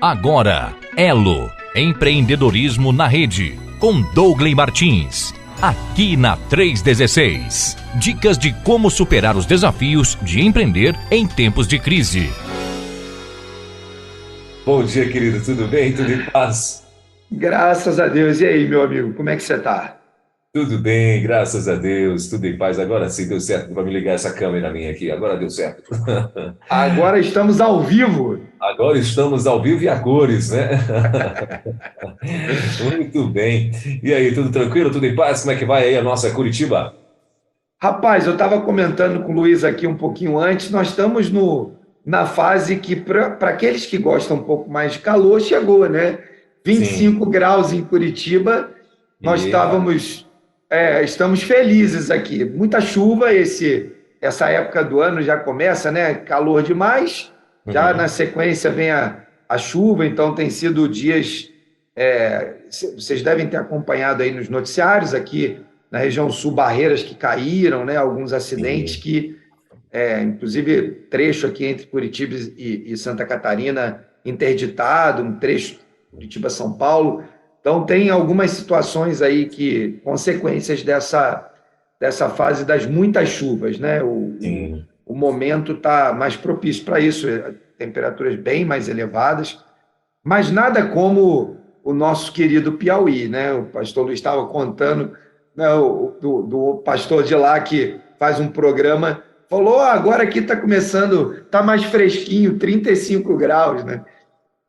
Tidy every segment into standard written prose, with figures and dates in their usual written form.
Agora, Elo, empreendedorismo na rede, com Douglas Martins, aqui na 316. Dicas de como superar os desafios de empreender em tempos de crise. Bom dia, querido, tudo bem? Tudo em paz? Graças a Deus. E aí, meu amigo, como é que você está? Tudo bem, graças a Deus, tudo em paz. Agora sim deu certo para me ligar essa câmera minha aqui, agora deu certo. Agora estamos ao vivo. Agora estamos ao vivo e a cores, né? Muito bem. E aí, tudo tranquilo, tudo em paz? Como é que vai aí a nossa Curitiba? Rapaz, eu estava comentando com o Luiz aqui um pouquinho antes, nós estamos na fase que, para aqueles que gostam um pouco mais de calor, chegou, né? Sim. 25 graus em Curitiba, nós Epa. estamos felizes aqui. Muita chuva, essa época do ano já começa, né? Calor demais, já na Uhum. sequência vem a chuva, então tem sido dias. Vocês devem ter acompanhado aí nos noticiários aqui na região sul, barreiras que caíram, né? Alguns acidentes Sim. que, inclusive, trecho aqui entre Curitiba e Santa Catarina interditado, um trecho Curitiba-São Paulo. Então, tem algumas situações aí que, consequências dessa fase das muitas chuvas, né? Sim. O momento está mais propício para isso, temperaturas bem mais elevadas, mas nada como o nosso querido Piauí, né? O pastor Luiz estava contando, né, do pastor de lá que faz um programa, falou: agora aqui está começando, está mais fresquinho, 35 graus, né?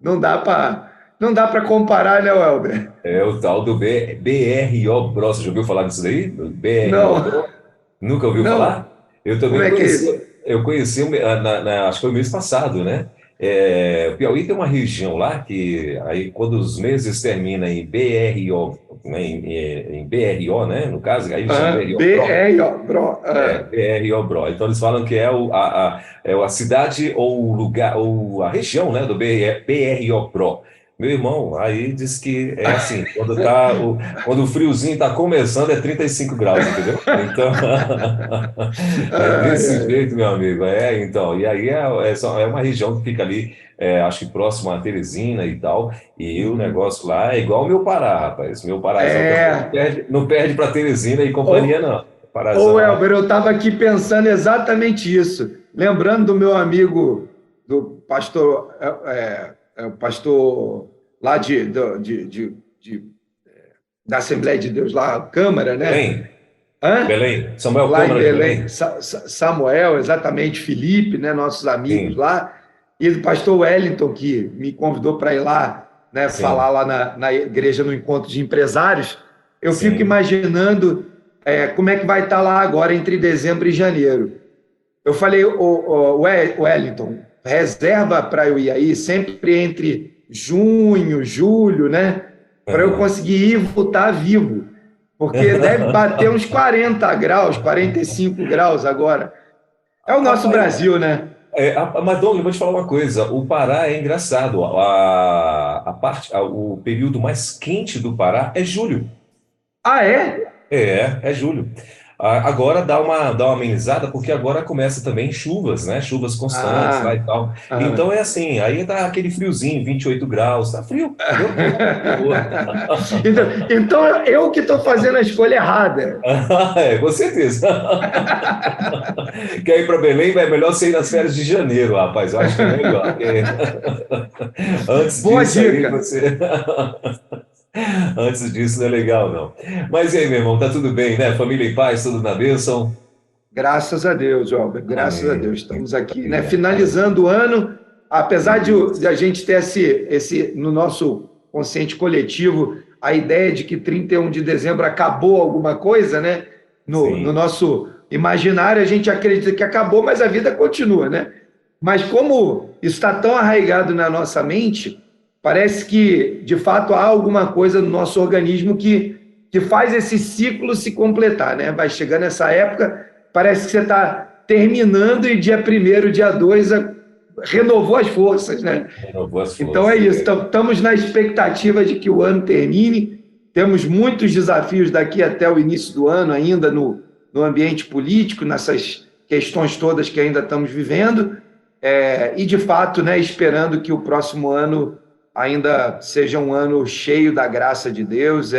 Não dá para comparar, né, Welber? É o tal do BRO Bro. Você já ouviu falar disso daí? Do BRO Não, Bro? Nunca ouviu não. falar? Eu Como também é que é conheci. isso? Eu conheci, acho que foi o mês passado, né? O Piauí tem uma região lá que, aí, quando os meses terminam em BRO, né, em BRO, né? No caso, aí eles chamam BRO Pro. BR, bro. BRO Bro. Então eles falam que é a cidade ou o lugar, ou a região, né? Do BRO Pro. Meu irmão, aí diz que é assim, quando o friozinho está começando é 35 graus, entendeu? Então, é Ai, desse ai. jeito, meu amigo. Então, e aí é uma região que fica ali, acho que próximo a Teresina e tal, e o Uhum. negócio lá é igual o meu Pará, rapaz. Meu Parazão também não É. perde, não perde para Teresina e companhia, Ô, não. ô, Parazão lá. Elber, eu estava aqui pensando exatamente isso. Lembrando do meu amigo, do pastor, o pastor lá da Assembleia de Deus, lá, a Câmara, né? Belém? Hã? Belém? Samuel Lá em Câmara de Belém, Belém? Samuel, exatamente, Felipe, né, nossos amigos Sim, lá, e do pastor Wellington, que me convidou para ir lá, né, falar sim, lá na igreja, no encontro de empresários. Eu fico sim. imaginando como é que vai estar lá agora entre dezembro e janeiro. Eu falei: o Wellington, reserva para eu ir aí sempre entre junho, julho, né, para eu Aham. conseguir ir e voltar vivo, porque deve bater uns 40 graus, 45 graus agora. É o nosso Rapaz, Brasil, né? mas Douglas, eu vou te falar uma coisa. O Pará é engraçado. O período mais quente do Pará é julho. Ah, é? É julho. Agora dá uma amenizada, porque agora começa também chuvas, né? Chuvas constantes lá Ah, e tal. Então ah. é assim, aí dá aquele friozinho, 28 graus, tá frio, entendeu? De boa. Então eu que estou fazendo a escolha errada. Com certeza. Quer ir para Belém? É melhor você ir nas férias de janeiro, rapaz. Eu acho que é melhor. Antes Boa disso aí dica. você. Antes disso não é legal, não. Mas e aí, meu irmão, tá tudo bem, né? Família em paz, tudo na bênção? Graças a Deus, Albert. Graças a Amém. Deus. Estamos aqui, né? Maravilha, Finalizando maravilha. o ano, apesar de Isso. a gente ter no nosso consciente coletivo a ideia de que 31 de dezembro acabou alguma coisa, né? No Sim, nosso imaginário, a gente acredita que acabou, mas a vida continua, né? Mas como isso está tão arraigado na nossa mente, parece que, de fato, há alguma coisa no nosso organismo que faz esse ciclo se completar, né? Vai chegando essa época, parece que você está terminando e dia primeiro, dia 2, renovou as forças, né? renovou as Então é forças. isso, estamos na expectativa de que o ano termine, temos muitos desafios daqui até o início do ano ainda no ambiente político, nessas questões todas que ainda estamos vivendo, e de fato, né, esperando que o próximo ano ainda seja um ano cheio da graça de Deus,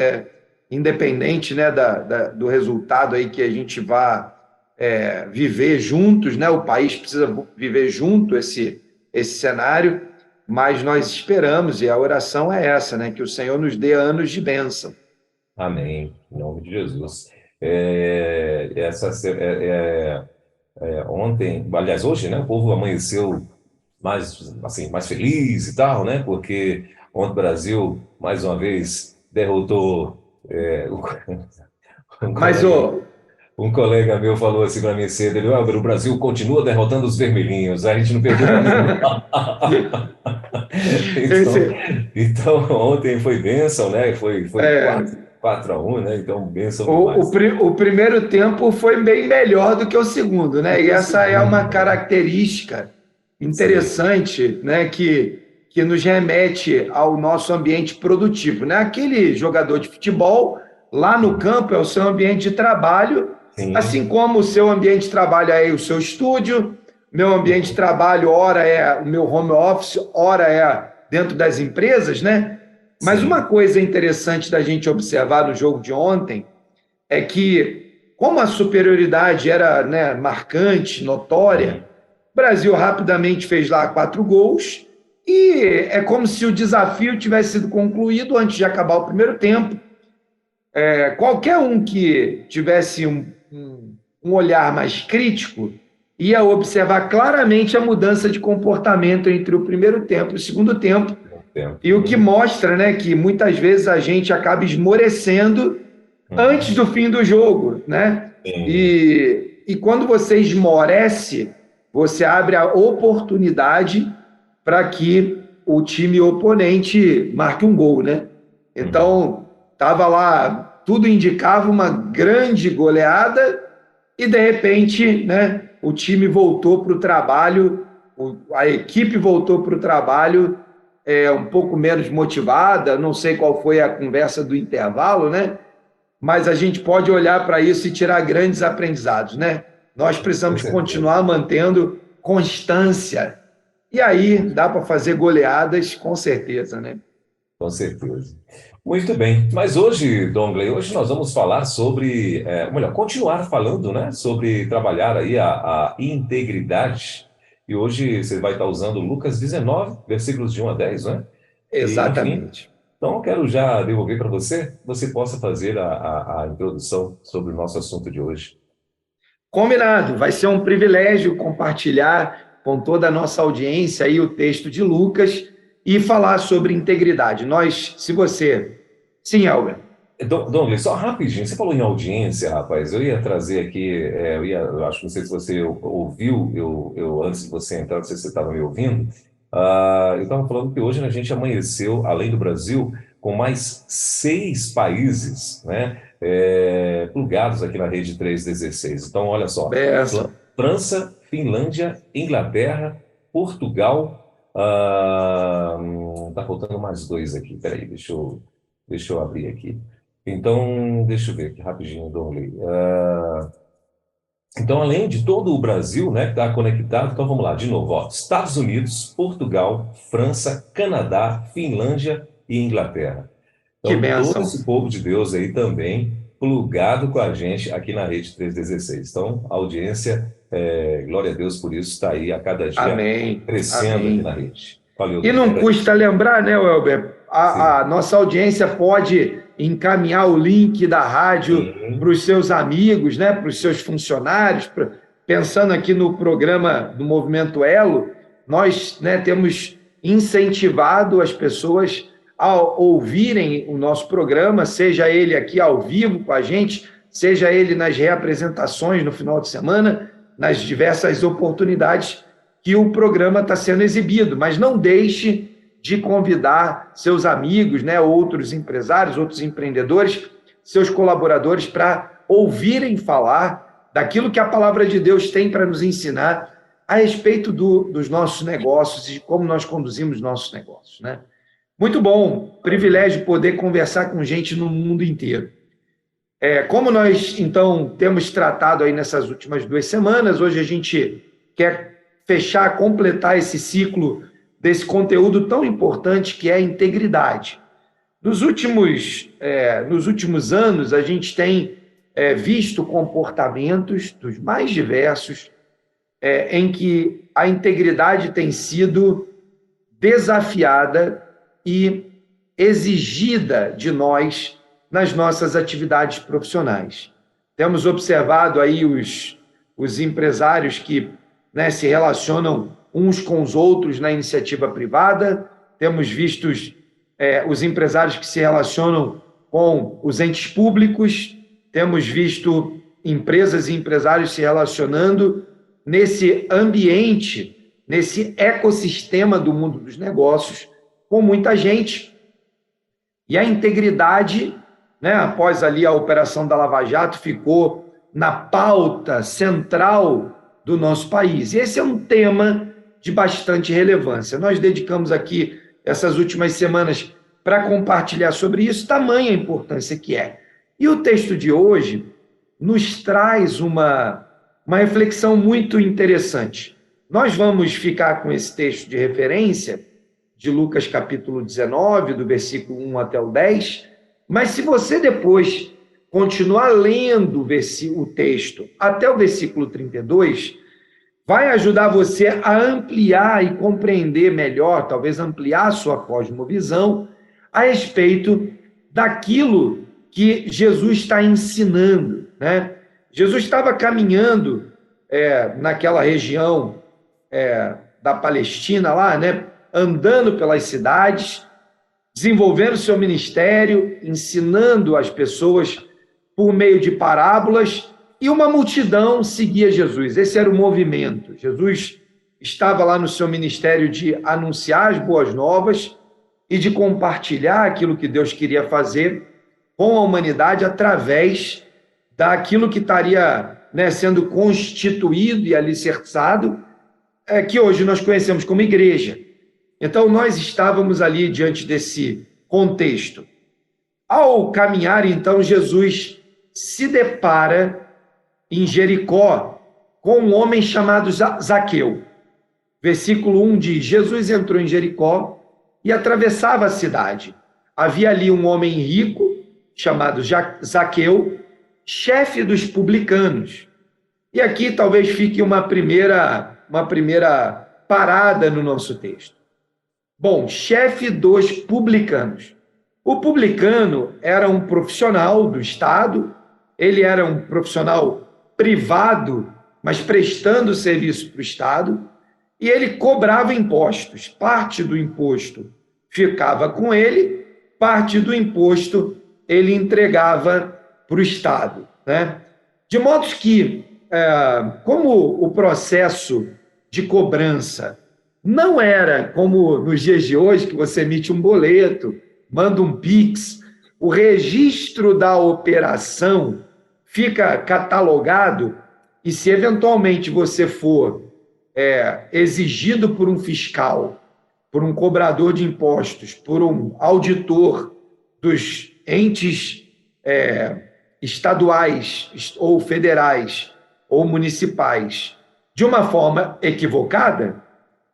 independente, né, do resultado aí que a gente vá viver juntos, né? O país precisa viver junto esse cenário, mas nós esperamos, e a oração é essa, né? Que o Senhor nos dê anos de bênção. Amém. Em nome de Jesus. Ontem, aliás, hoje, né? O povo amanheceu mais, assim, mais feliz e tal, né? Porque ontem o Brasil, mais uma vez, derrotou um Mas, colega, um colega meu falou assim para mim cedo, ele, o Brasil continua derrotando os vermelhinhos, a gente não perdeu para nenhum. Então, ontem foi bênção, né? Foi 4-1, né? Então, bênção demais. O primeiro tempo foi bem melhor do que o segundo, né? E essa é uma característica interessante, né? Que nos remete ao nosso ambiente produtivo, né? Aquele jogador de futebol, lá no campo, é o seu ambiente de trabalho, Sim. Assim como o seu ambiente de trabalho é o seu estúdio, meu ambiente de trabalho, ora é o meu home office, ora é dentro das empresas, né? Mas uma coisa interessante da gente observar no jogo de ontem é que, como a superioridade era, né, marcante, notória, o Brasil rapidamente fez lá 4 gols e é como se o desafio tivesse sido concluído antes de acabar o primeiro tempo. Qualquer um que tivesse um olhar mais crítico ia observar claramente a mudança de comportamento entre o primeiro tempo e o segundo tempo, e o que mostra, né, que muitas vezes a gente acaba esmorecendo antes do fim do jogo, né? E quando você esmorece, você abre a oportunidade para que o time oponente marque um gol, né? Então, estava lá, tudo indicava uma grande goleada e, de repente, né, o time voltou para o trabalho, a equipe voltou para o trabalho um pouco menos motivada, não sei qual foi a conversa do intervalo, né? Mas a gente pode olhar para isso e tirar grandes aprendizados, né? Nós precisamos continuar mantendo constância. E aí dá para fazer goleadas, com certeza, né? Com certeza. Muito bem. Mas hoje, Dongley, hoje nós vamos falar sobre, continuar falando, né? Sobre trabalhar aí a integridade. E hoje você vai estar usando Lucas 19, versículos de 1 a 10, né? Exatamente. Enfim, então eu quero já devolver para você possa fazer a introdução sobre o nosso assunto de hoje. Combinado. Vai ser um privilégio compartilhar com toda a nossa audiência aí o texto de Lucas e falar sobre integridade. Sim, Elber. Dongley, só rapidinho, você falou em audiência, rapaz, eu ia trazer aqui, eu acho, não sei se você ouviu, eu antes de você entrar, não sei se você estava me ouvindo, eu estava falando que hoje a gente amanheceu, além do Brasil, com mais 6 países, né, plugados aqui na rede 316. Então, olha só, França, Finlândia, Inglaterra, Portugal, tá faltando mais 2 aqui, peraí, deixa eu abrir aqui. Então, deixa eu ver aqui rapidinho, Dongley. Então, além de todo o Brasil, né, que está conectado, então vamos lá, de novo, ó, Estados Unidos, Portugal, França, Canadá, Finlândia e Inglaterra. Então, que bênção. todo esse povo de Deus aí também plugado com a gente aqui na Rede 316. Então, a audiência, glória a Deus por isso, está aí a cada dia crescendo aqui na rede. Valeu, e não custa lembrar, né, Welber? A nossa audiência pode encaminhar o link da rádio para os seus amigos, né, para os seus funcionários. Pensando aqui no programa do Movimento Elo, nós, né, temos incentivado as pessoas a ouvirem o nosso programa, seja ele aqui ao vivo com a gente, seja ele nas reapresentações no final de semana, nas diversas oportunidades que o programa está sendo exibido, mas não deixe de convidar seus amigos, né, outros empresários, outros empreendedores, seus colaboradores para ouvirem falar daquilo que a palavra de Deus tem para nos ensinar a respeito dos nossos negócios e de como nós conduzimos nossos negócios, né? Muito bom, privilégio poder conversar com gente no mundo inteiro. Como nós, então, temos tratado aí nessas últimas 2 semanas, hoje a gente quer completar esse ciclo desse conteúdo tão importante que é a integridade. Nos últimos anos, a gente tem visto comportamentos dos mais diversos em que a integridade tem sido desafiada e exigida de nós nas nossas atividades profissionais. Temos observado aí os empresários que se relacionam uns com os outros na iniciativa privada, temos visto os empresários que se relacionam com os entes públicos, temos visto empresas e empresários se relacionando nesse ambiente, nesse ecossistema do mundo dos negócios, com muita gente. E a integridade, após ali a operação da Lava Jato, ficou na pauta central do nosso país. E esse é um tema de bastante relevância. Nós dedicamos aqui essas últimas semanas para compartilhar sobre isso, tamanha a importância que é. E o texto de hoje nos traz uma reflexão muito interessante. Nós vamos ficar com esse texto de referência de Lucas capítulo 19, do versículo 1 até o 10, mas se você depois continuar lendo o texto até o versículo 32, vai ajudar você a ampliar e compreender melhor, talvez ampliar a sua cosmovisão a respeito daquilo que Jesus está ensinando, Jesus estava caminhando naquela região da Palestina lá, andando pelas cidades, desenvolvendo seu ministério, ensinando as pessoas por meio de parábolas, e uma multidão seguia Jesus. Esse era o movimento. Jesus estava lá no seu ministério de anunciar as boas novas e de compartilhar aquilo que Deus queria fazer com a humanidade através daquilo que estaria sendo constituído e alicerçado, que hoje nós conhecemos como igreja. Então, nós estávamos ali diante desse contexto. Ao caminhar, então, Jesus se depara em Jericó com um homem chamado Zaqueu. Versículo 1 diz: Jesus entrou em Jericó e atravessava a cidade. Havia ali um homem rico, chamado Zaqueu, chefe dos publicanos. E aqui talvez fique uma primeira parada no nosso texto. Bom, chefe dos publicanos. O publicano era um profissional do Estado, ele era um profissional privado, mas prestando serviço para o Estado, e ele cobrava impostos. Parte do imposto ficava com ele, parte do imposto ele entregava para o Estado. De modo que, como o processo de cobrança não era como nos dias de hoje, que você emite um boleto, manda um Pix, o registro da operação fica catalogado, e se eventualmente você for exigido por um fiscal, por um cobrador de impostos, por um auditor dos entes estaduais ou federais ou municipais, de uma forma equivocada,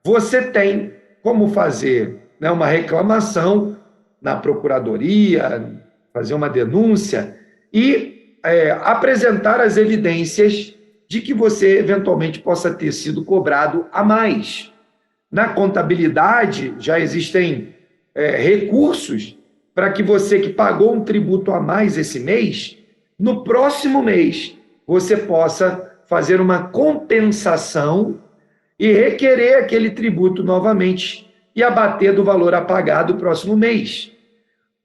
você tem como fazer uma reclamação na procuradoria, fazer uma denúncia e apresentar as evidências de que você eventualmente possa ter sido cobrado a mais. Na contabilidade já existem recursos para que você que pagou um tributo a mais esse mês, no próximo mês você possa fazer uma compensação e requerer aquele tributo novamente e abater do valor a pagar do próximo mês.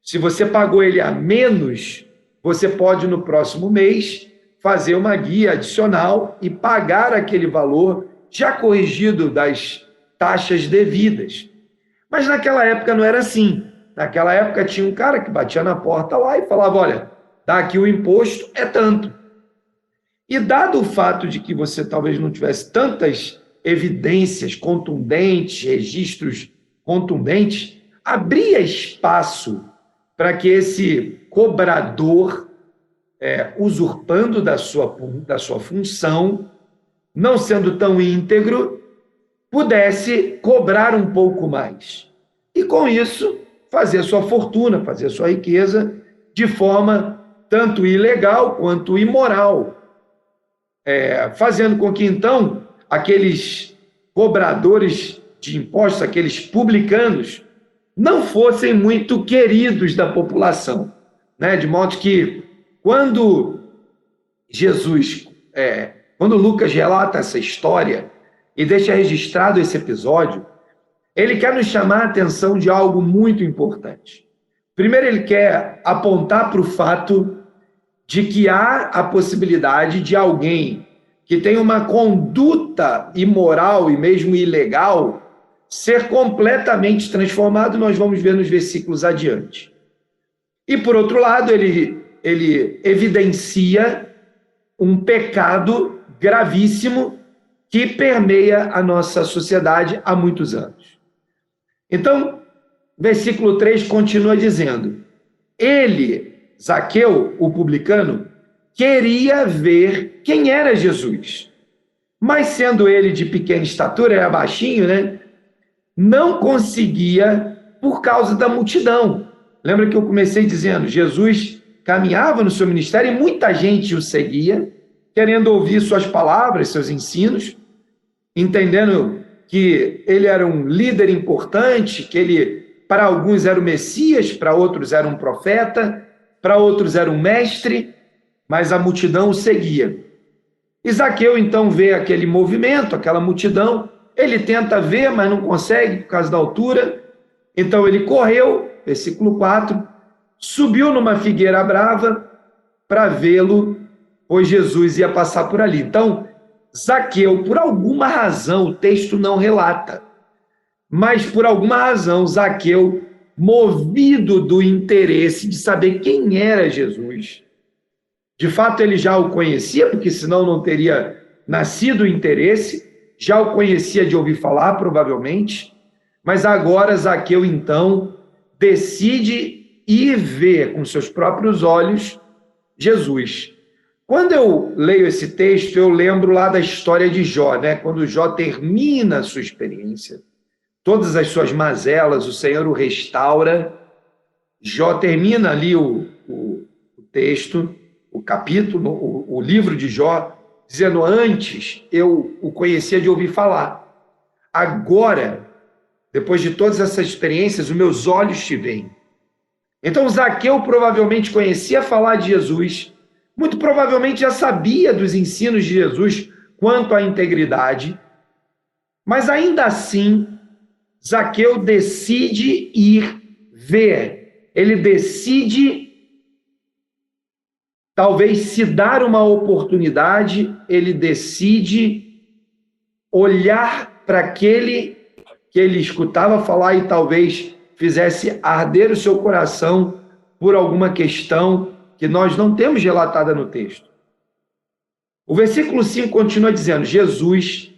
Se você pagou ele a menos, você pode, no próximo mês, fazer uma guia adicional e pagar aquele valor já corrigido das taxas devidas. Mas naquela época não era assim. Naquela época tinha um cara que batia na porta lá e falava: olha, tá aqui o imposto, é tanto. E dado o fato de que você talvez não tivesse tantas evidências contundentes, registros contundentes, abria espaço para que esse cobrador, usurpando da sua função, não sendo tão íntegro, pudesse cobrar um pouco mais. E com isso, fazer sua fortuna, fazer sua riqueza de forma tanto ilegal quanto imoral. Fazendo com que, então, aqueles cobradores de impostos, aqueles publicanos, não fossem muito queridos da população, né? De modo que, quando Lucas relata essa história e deixa registrado esse episódio, ele quer nos chamar a atenção de algo muito importante. Primeiro, ele quer apontar para o fato de que há a possibilidade de alguém que tem uma conduta imoral e mesmo ilegal ser completamente transformado, nós vamos ver nos versículos adiante. E, por outro lado, ele evidencia um pecado gravíssimo que permeia a nossa sociedade há muitos anos. Então, versículo 3 continua dizendo: ele, Zaqueu, o publicano, queria ver quem era Jesus. Mas, sendo ele de pequena estatura, era baixinho, né? Não conseguia por causa da multidão. Lembra que eu comecei dizendo, Jesus caminhava no seu ministério e muita gente o seguia, querendo ouvir suas palavras, seus ensinos, entendendo que ele era um líder importante, que ele, para alguns, era o Messias, para outros era um profeta, para outros era um mestre, mas a multidão o seguia. E Zaqueu, então, vê aquele movimento, aquela multidão, ele tenta ver, mas não consegue por causa da altura, então ele correu, versículo 4, subiu numa figueira brava para vê-lo, pois Jesus ia passar por ali. Então, Zaqueu, por alguma razão, o texto não relata, mas por alguma razão, Zaqueu, movido do interesse de saber quem era Jesus, de fato ele já o conhecia, porque senão não teria nascido o interesse, já o conhecia de ouvir falar, provavelmente, mas agora Zaqueu, então, decide ir ver com seus próprios olhos Jesus. Quando eu leio esse texto, eu lembro lá da história de Jó, né? Quando Jó termina a sua experiência, todas as suas mazelas, o Senhor o restaura. Jó termina ali o texto, o capítulo, o livro de Jó, dizendo: antes eu o conhecia de ouvir falar. Agora, depois de todas essas experiências, os meus olhos te veem. Então, Zaqueu provavelmente conhecia falar de Jesus, muito provavelmente já sabia dos ensinos de Jesus quanto à integridade, mas ainda assim, Zaqueu decide ir ver. Ele decide, talvez, se dar uma oportunidade, ele decide olhar para aquele que ele escutava falar e talvez fizesse arder o seu coração por alguma questão que nós não temos relatada no texto. O versículo 5 continua dizendo: Jesus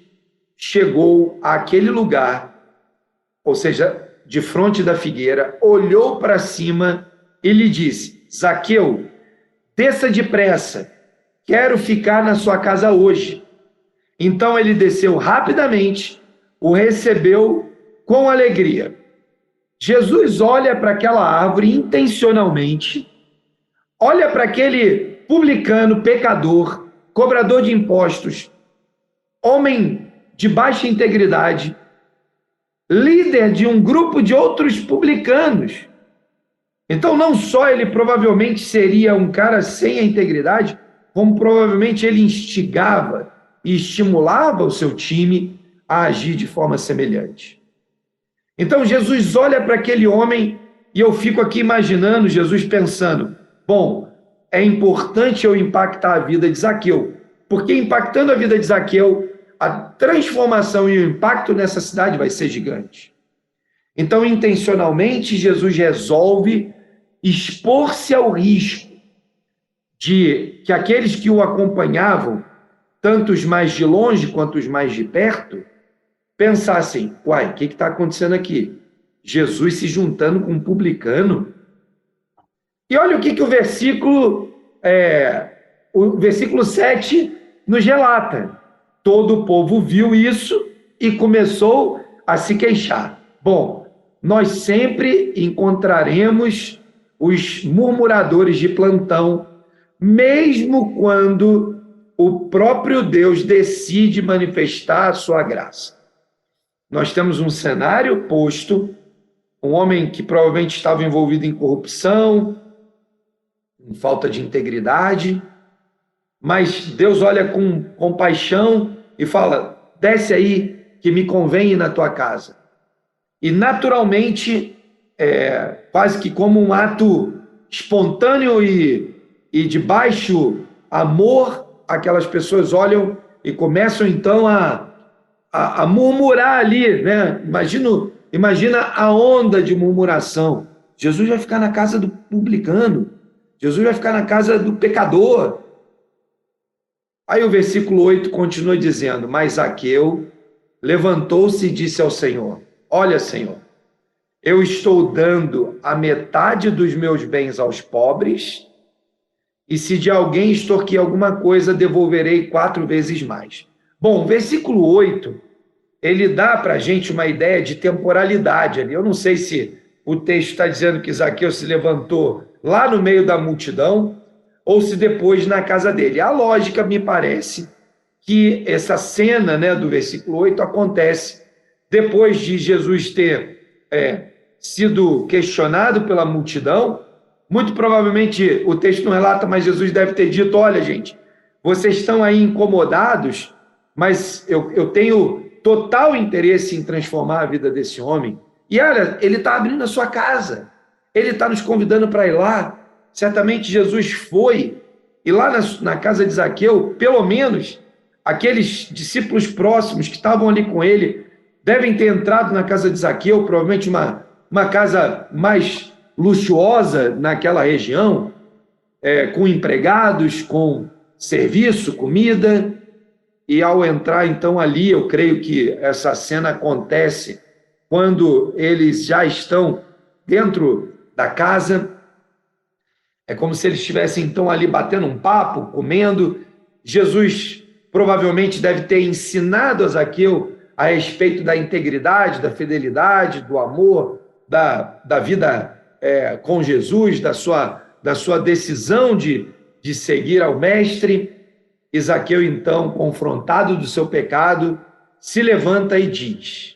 chegou àquele lugar, ou seja, de frente da figueira, olhou para cima e lhe disse: Zaqueu, desça depressa, quero ficar na sua casa hoje. Então ele desceu rapidamente, o recebeu com alegria. Jesus olha para aquela árvore intencionalmente, olha para aquele publicano, pecador, cobrador de impostos, homem de baixa integridade, líder de um grupo de outros publicanos. Então, não só ele provavelmente seria um cara sem a integridade, como provavelmente ele instigava e estimulava o seu time a agir de forma semelhante. Então, Jesus olha para aquele homem e eu fico aqui imaginando Jesus pensando: bom, é importante eu impactar a vida de Zaqueu, porque impactando a vida de Zaqueu, a transformação e o impacto nessa cidade vai ser gigante. Então, intencionalmente, Jesus resolve expor-se ao risco de que aqueles que o acompanhavam, tanto os mais de longe quanto os mais de perto, pensassem: uai, o que está acontecendo aqui? Jesus se juntando com um publicano? E olha o que o versículo 7 nos relata. Todo o povo viu isso e começou a se queixar. Bom, nós sempre encontraremos os murmuradores de plantão, mesmo quando o próprio Deus decide manifestar a sua graça. Nós temos um cenário posto, um homem que provavelmente estava envolvido em corrupção, em falta de integridade, mas Deus olha com compaixão e fala: desce aí, que me convém ir na tua casa. E naturalmente, quase que como um ato espontâneo e de baixo amor, aquelas pessoas olham e começam então a murmurar ali, né? Imagina a onda de murmuração. Jesus vai ficar na casa do publicano, Jesus vai ficar na casa do pecador. Aí o versículo 8 continua dizendo: mas Zaqueu levantou-se e disse ao Senhor: olha, Senhor, eu estou dando a metade dos meus bens aos pobres, e se de alguém extorquir alguma coisa, devolverei 4 vezes mais. Bom, o versículo 8, ele dá para a gente uma ideia de temporalidade ali. Eu não sei se o texto está dizendo que Zaqueu se levantou lá no meio da multidão, ou se depois na casa dele. A lógica me parece que essa cena, né, do versículo 8 acontece depois de Jesus ter sido questionado pela multidão. Muito provavelmente o texto não relata, mas Jesus deve ter dito: olha, gente, vocês estão aí incomodados, mas eu tenho total interesse em transformar a vida desse homem. E olha, ele está abrindo a sua casa, ele está nos convidando para ir lá. Certamente Jesus foi, e lá na casa de Zaqueu, pelo menos aqueles discípulos próximos que estavam ali com ele devem ter entrado na casa de Zaqueu, provavelmente uma casa mais luxuosa naquela região, com empregados, com serviço, comida. E ao entrar então ali, eu creio que essa cena acontece quando eles já estão dentro da casa. É como se eles estivessem então ali batendo um papo, comendo. Jesus provavelmente deve ter ensinado a Zaqueu a respeito da integridade, da fidelidade, do amor, da vida com Jesus, da sua decisão de seguir ao Mestre. E Zaqueu, então, confrontado do seu pecado, se levanta e diz: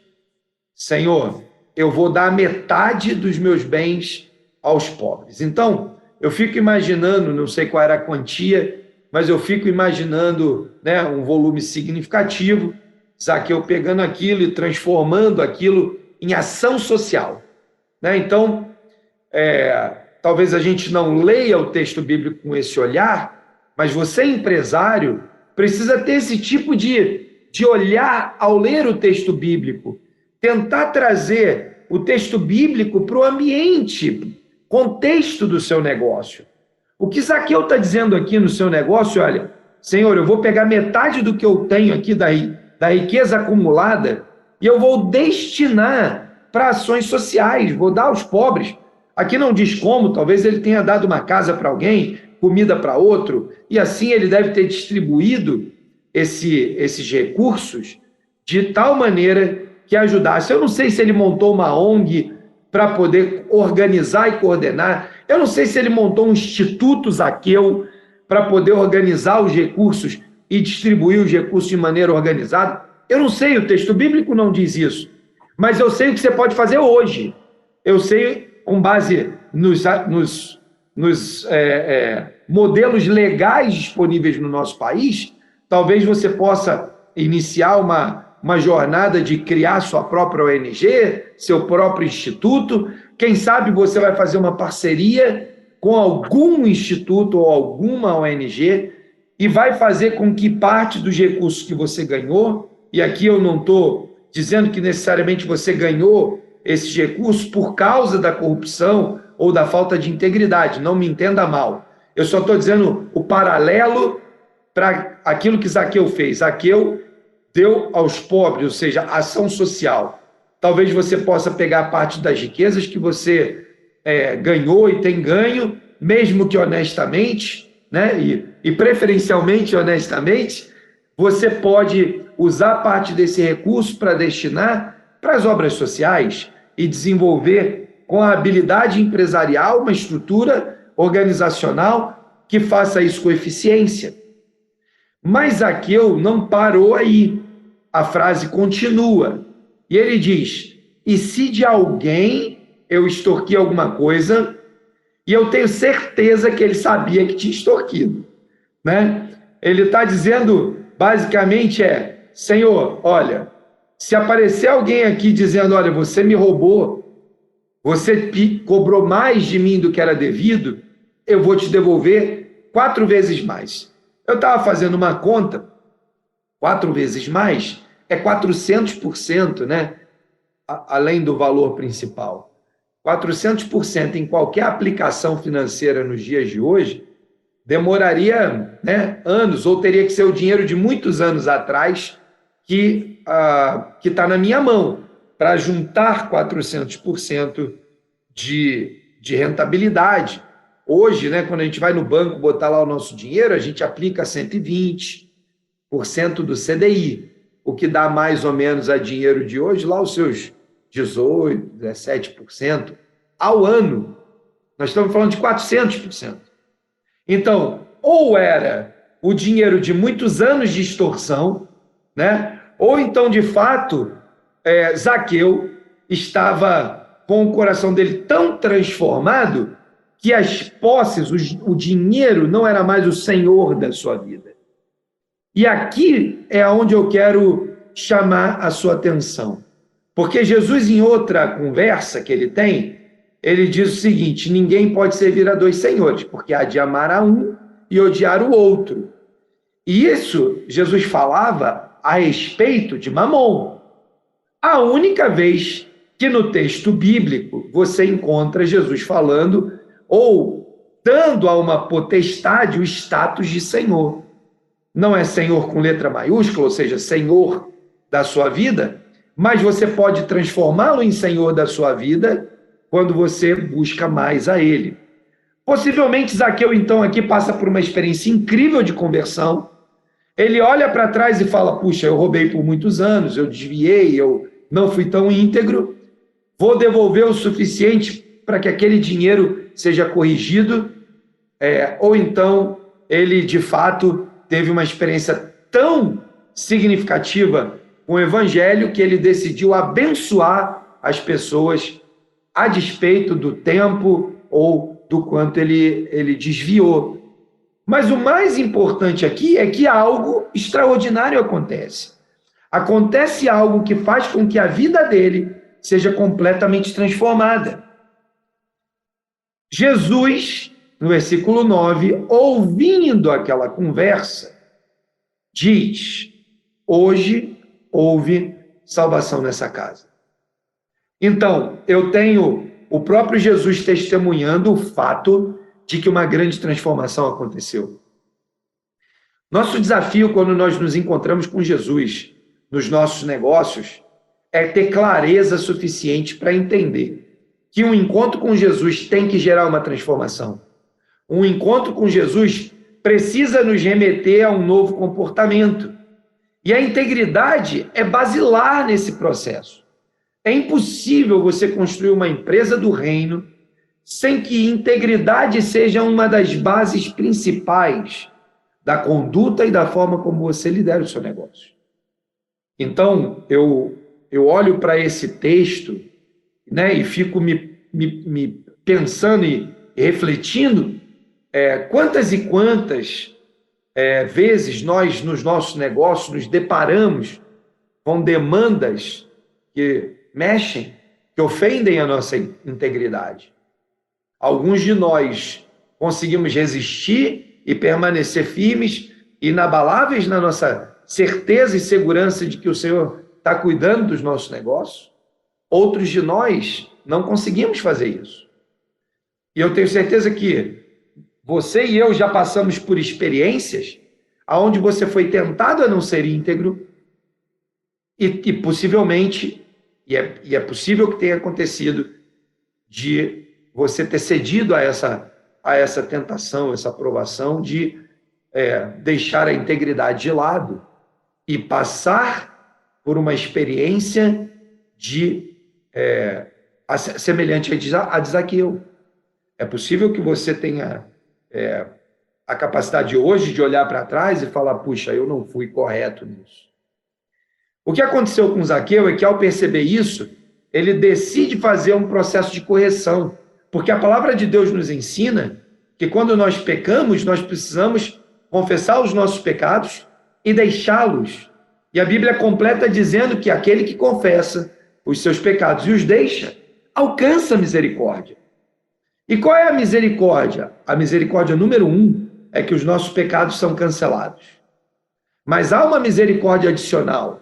Senhor, eu vou dar metade dos meus bens aos pobres. Então, eu fico imaginando, não sei qual era a quantia, mas eu fico imaginando, né, um volume significativo, Zaqueu pegando aquilo e transformando aquilo em ação social. Né? Então, talvez a gente não leia o texto bíblico com esse olhar, mas você, empresário, precisa ter esse tipo de olhar ao ler o texto bíblico, tentar trazer o texto bíblico para o ambiente, contexto do seu negócio. O que Zaqueu está dizendo aqui no seu negócio: olha, Senhor, eu vou pegar metade do que eu tenho aqui da riqueza acumulada e eu vou destinar para ações sociais, vou dar aos pobres. Aqui não diz como, talvez ele tenha dado uma casa para alguém, comida para outro, e assim ele deve ter distribuído esses recursos de tal maneira que ajudasse. Eu não sei se ele montou uma ONG para poder organizar e coordenar. Eu não sei se ele montou um Instituto Zaqueu para poder organizar os recursos e distribuir os recursos de maneira organizada. Eu não sei, o texto bíblico não diz isso. Mas eu sei o que você pode fazer hoje. Eu sei, com base nos modelos legais disponíveis no nosso país, talvez você possa iniciar uma jornada de criar sua própria ONG, seu próprio instituto. Quem sabe você vai fazer uma parceria com algum instituto ou alguma ONG e vai fazer com que parte dos recursos que você ganhou, e aqui eu não estou dizendo que necessariamente você ganhou esses recursos por causa da corrupção ou da falta de integridade, não me entenda mal. Eu só estou dizendo o paralelo para aquilo que Zaqueu fez. Zaqueu deu aos pobres, ou seja, ação social. Talvez você possa pegar parte das riquezas que você ganhou e tem ganho, mesmo que honestamente, né? E preferencialmente honestamente, você pode usar parte desse recurso para destinar para as obras sociais e desenvolver com a habilidade empresarial uma estrutura organizacional que faça isso com eficiência. Mas Zaqueu não parou aí. A frase continua. E ele diz: e se de alguém eu extorqui alguma coisa, e eu tenho certeza que ele sabia que tinha extorquido, né? Ele está dizendo, basicamente, Senhor, olha, se aparecer alguém aqui dizendo, olha, você me roubou, você cobrou mais de mim do que era devido, eu vou te devolver 4 vezes mais. Eu estava fazendo uma conta, 4 vezes mais é 400%, né? Além do valor principal. 400% em qualquer aplicação financeira nos dias de hoje demoraria, né, anos, ou teria que ser o dinheiro de muitos anos atrás que está na minha mão para juntar 400% de rentabilidade. Hoje, né, quando a gente vai no banco botar lá o nosso dinheiro, a gente aplica 120% do CDI, o que dá mais ou menos a dinheiro de hoje lá os seus 18%, 17% ao ano. Nós estamos falando de 400%. Então, ou era o dinheiro de muitos anos de extorsão, né? Ou então, de fato, Zaqueu estava com o coração dele tão transformado que as posses, o dinheiro não era mais o senhor da sua vida. E aqui é onde eu quero chamar a sua atenção. Porque Jesus, em outra conversa que ele tem, ele diz o seguinte: ninguém pode servir a 2 senhores, porque há de amar a um e odiar o outro. E isso Jesus falava a respeito de Mamon. A única vez que no texto bíblico você encontra Jesus falando ou dando a uma potestade o status de senhor. Não é senhor com letra maiúscula, ou seja, senhor da sua vida, mas você pode transformá-lo em senhor da sua vida quando você busca mais a ele. Possivelmente Zaqueu, então, aqui passa por uma experiência incrível de conversão. Ele olha para trás e fala, puxa, eu roubei por muitos anos, eu desviei, eu não fui tão íntegro, vou devolver o suficiente para que aquele dinheiro seja corrigido, ou então ele, de fato, teve uma experiência tão significativa com o evangelho que ele decidiu abençoar as pessoas a despeito do tempo ou do quanto ele desviou. Mas o mais importante aqui é que algo extraordinário acontece. Acontece algo que faz com que a vida dele seja completamente transformada. Jesus, no versículo 9, ouvindo aquela conversa, diz: hoje houve salvação nessa casa. Então, eu tenho o próprio Jesus testemunhando o fato de que uma grande transformação aconteceu. Nosso desafio quando nós nos encontramos com Jesus nos nossos negócios é ter clareza suficiente para entender que um encontro com Jesus tem que gerar uma transformação. Um encontro com Jesus precisa nos remeter a um novo comportamento. E a integridade é basilar nesse processo. É impossível você construir uma empresa do reino sem que integridade seja uma das bases principais da conduta e da forma como você lidera o seu negócio. Então, eu olho para esse texto, né, e fico me pensando e refletindo quantas e quantas vezes nós, nos nossos negócios, nos deparamos com demandas que mexem, que ofendem a nossa integridade. Alguns de nós conseguimos resistir e permanecer firmes, inabaláveis na nossa certeza e segurança de que o Senhor está cuidando dos nossos negócios. Outros de nós não conseguimos fazer isso. E eu tenho certeza que você e eu já passamos por experiências onde você foi tentado a não ser íntegro e possivelmente, e é possível que tenha acontecido, de você ter cedido a essa tentação, essa provação de deixar a integridade de lado e passar por uma experiência semelhante a de Zaqueu. É possível que você tenha a capacidade hoje de olhar para trás e falar, puxa, eu não fui correto nisso. O que aconteceu com Zaqueu é que, ao perceber isso, ele decide fazer um processo de correção, porque a palavra de Deus nos ensina que quando nós pecamos, nós precisamos confessar os nossos pecados e deixá-los. E a Bíblia completa dizendo que aquele que confessa os seus pecados e os deixa, alcança a misericórdia. E qual é a misericórdia? A misericórdia número 1 é que os nossos pecados são cancelados. Mas há uma misericórdia adicional,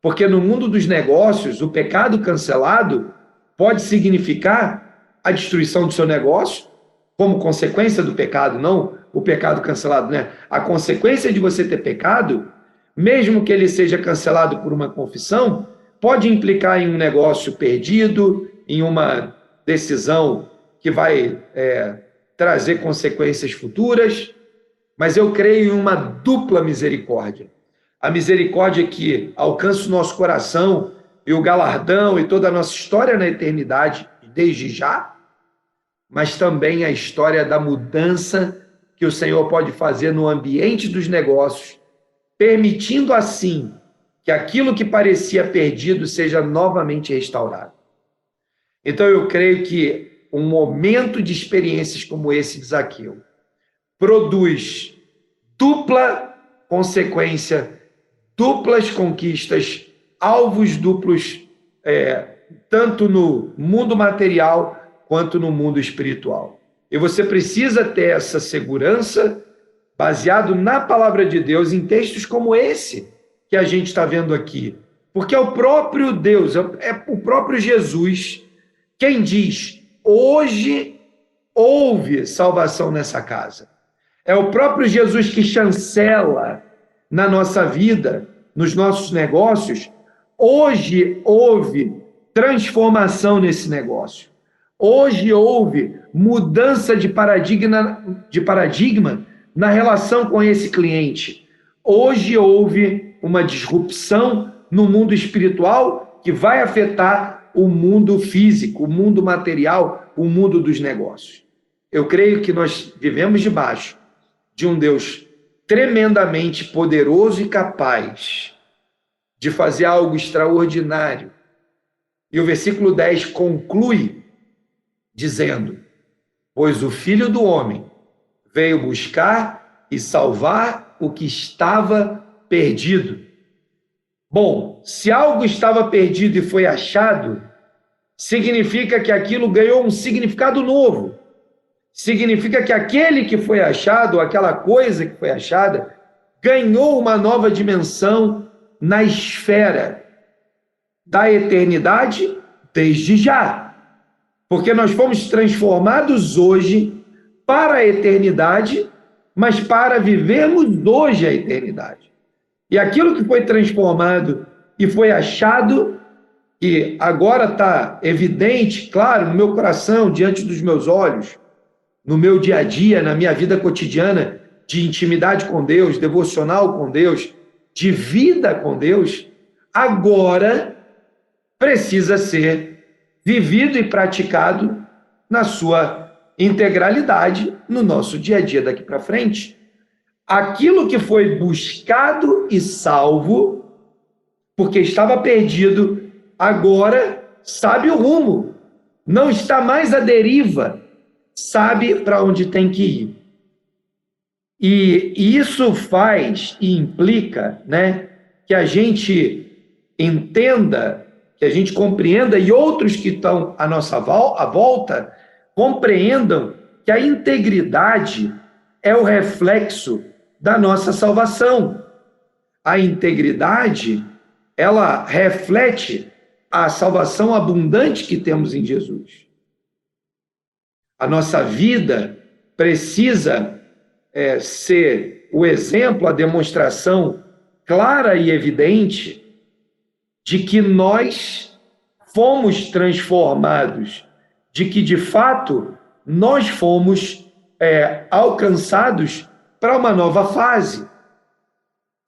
porque no mundo dos negócios, o pecado cancelado pode significar a destruição do seu negócio, como consequência do pecado, não o pecado cancelado, né? A consequência de você ter pecado, mesmo que ele seja cancelado por uma confissão, pode implicar em um negócio perdido, em uma decisão que vai trazer consequências futuras, mas eu creio em uma dupla misericórdia. A misericórdia que alcança o nosso coração e o galardão e toda a nossa história na eternidade, desde já, mas também a história da mudança que o Senhor pode fazer no ambiente dos negócios, permitindo assim que aquilo que parecia perdido seja novamente restaurado. Então eu creio que um momento de experiências como esse de Zaqueu produz dupla consequência, duplas conquistas, alvos duplos, tanto no mundo material quanto no mundo espiritual. E você precisa ter essa segurança baseado na palavra de Deus, em textos como esse que a gente está vendo aqui. Porque é o próprio Deus, é o próprio Jesus quem diz, hoje houve salvação nessa casa. É o próprio Jesus que chancela na nossa vida, nos nossos negócios, hoje houve transformação nesse negócio. Hoje houve mudança de paradigma na relação com esse cliente. Hoje houve uma disrupção no mundo espiritual que vai afetar o mundo físico, o mundo material, o mundo dos negócios. Eu creio que nós vivemos debaixo de um Deus tremendamente poderoso e capaz de fazer algo extraordinário. E o versículo 10 conclui dizendo, pois o Filho do Homem veio buscar e salvar o que estava perdido. Bom, se algo estava perdido e foi achado, significa que aquilo ganhou um significado novo. Significa que aquele que foi achado, aquela coisa que foi achada, ganhou uma nova dimensão na esfera da eternidade desde já. Porque nós fomos transformados hoje para a eternidade, mas para vivermos hoje a eternidade. E aquilo que foi transformado e foi achado, e agora está evidente, claro, no meu coração, diante dos meus olhos, no meu dia a dia, na minha vida cotidiana, de intimidade com Deus, devocional com Deus, de vida com Deus, agora precisa ser vivido e praticado na sua integralidade no nosso dia a dia daqui para frente. Aquilo que foi buscado e salvo, porque estava perdido, agora sabe o rumo, não está mais à deriva, sabe para onde tem que ir. E isso faz e implica, né, que a gente entenda, que a gente compreenda, e outros que estão à nossa volta compreendam que a integridade é o reflexo da nossa salvação. A integridade, ela reflete a salvação abundante que temos em Jesus. A nossa vida precisa ser o exemplo, a demonstração clara e evidente de que nós fomos transformados, de que, de fato, nós fomos alcançados para uma nova fase.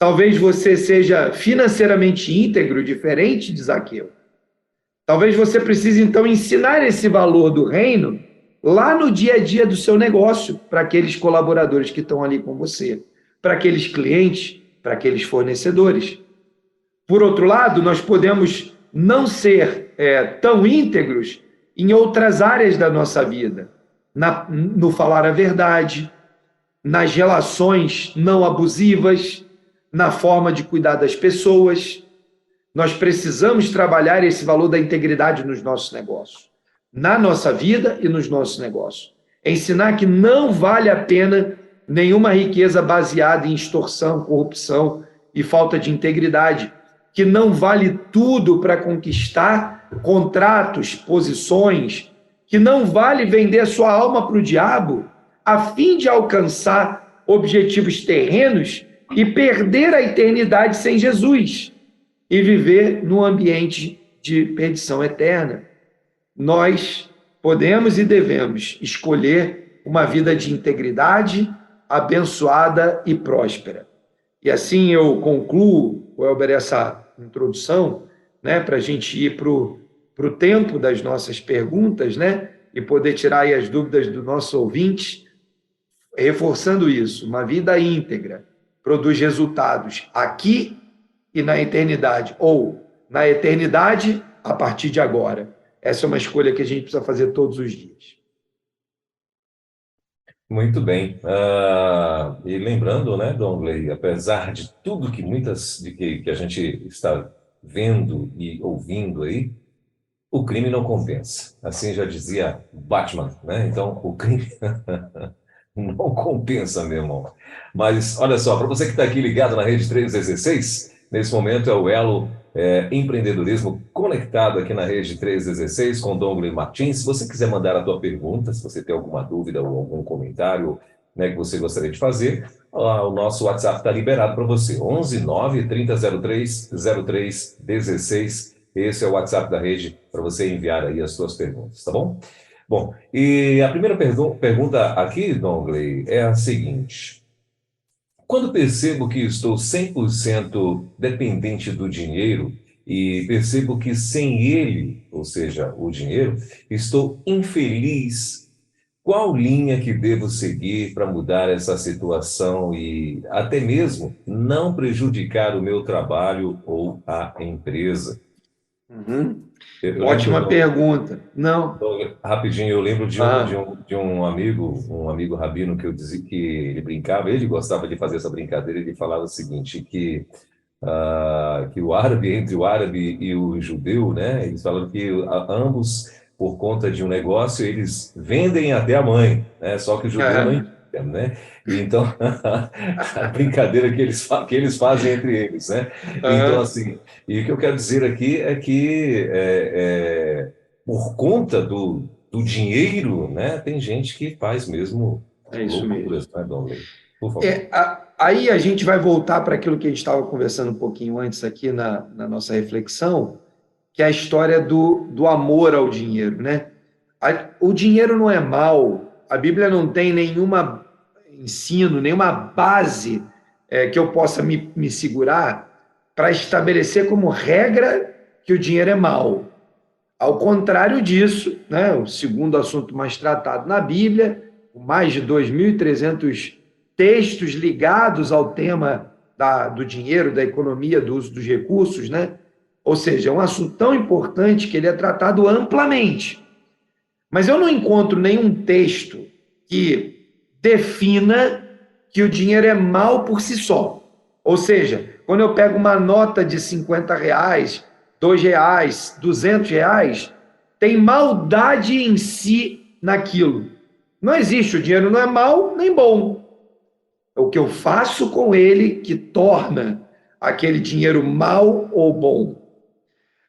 Talvez você seja financeiramente íntegro, diferente de Zaqueu. Talvez você precise, então, ensinar esse valor do reino lá no dia a dia do seu negócio, para aqueles colaboradores que estão ali com você, para aqueles clientes, para aqueles fornecedores. Por outro lado, nós podemos não ser tão íntegros em outras áreas da nossa vida, no falar a verdade, nas relações não abusivas, na forma de cuidar das pessoas. Nós precisamos trabalhar esse valor da integridade nos nossos negócios, na nossa vida e nos nossos negócios. Ensinar que não vale a pena nenhuma riqueza baseada em extorsão, corrupção e falta de integridade, que não vale tudo para conquistar contratos, posições, que não vale vender a sua alma para o diabo a fim de alcançar objetivos terrenos e perder a eternidade sem Jesus e viver num ambiente de perdição eterna. Nós podemos e devemos escolher uma vida de integridade, abençoada e próspera. E assim eu concluo, Welber, essa introdução, para a gente ir para o tempo das nossas perguntas, e poder tirar aí as dúvidas do nosso ouvinte, reforçando isso. Uma vida íntegra produz resultados aqui e na eternidade, ou na eternidade a partir de agora. Essa é uma escolha que a gente precisa fazer todos os dias. Muito bem. E lembrando, Dongley, apesar de tudo que a gente está vendo e ouvindo aí, o crime não compensa. Assim já dizia Batman, Então, o crime não compensa, meu irmão. Mas, olha só, para você que está aqui ligado na Rede 316, nesse momento é o Elo Empreendedorismo conectado aqui na Rede 316 com Dongley Martins. Se você quiser mandar a tua pergunta, se você tem alguma dúvida ou algum comentário que você gostaria de fazer, o nosso WhatsApp está liberado para você. 11 9 3003 0316. Esse é o WhatsApp da Rede para você enviar aí as suas perguntas, tá bom? Bom, e a primeira pergunta aqui, Dongley, é a seguinte. Quando percebo que estou 100% dependente do dinheiro e percebo que sem ele, ou seja, o dinheiro, estou infeliz, qual linha que devo seguir para mudar essa situação e até mesmo não prejudicar o meu trabalho ou a empresa? Ótima pergunta. Não. Rapidinho, eu lembro de um amigo rabino que eu dizia que ele brincava, ele gostava de fazer essa brincadeira, ele falava o seguinte, que o árabe, entre o árabe e o judeu, eles falaram que ambos, por conta de um negócio, eles vendem até a mãe, só que o judeu não entende, Então, a brincadeira que eles fazem entre eles, Então, assim, e o que eu quero dizer aqui é que por conta do dinheiro, tem gente que faz mesmo loucuras, Dongley? Por favor. Aí a gente vai voltar para aquilo que a gente estava conversando um pouquinho antes aqui na nossa reflexão, que é a história do amor ao dinheiro, O dinheiro não é mal, a Bíblia não tem nenhuma ensino, nenhuma base que eu possa me segurar para estabelecer como regra que o dinheiro é mal. Ao contrário disso, o segundo assunto mais tratado na Bíblia, com mais de 2.300 textos ligados ao tema do dinheiro, da economia, do uso dos recursos, Ou seja, é um assunto tão importante que ele é tratado amplamente. Mas eu não encontro nenhum texto que defina que o dinheiro é mal por si só. Ou seja, quando eu pego uma nota de R$50, R$2, R$200, tem maldade em si naquilo. Não existe, o dinheiro não é mal nem bom. É o que eu faço com ele que torna aquele dinheiro mal ou bom.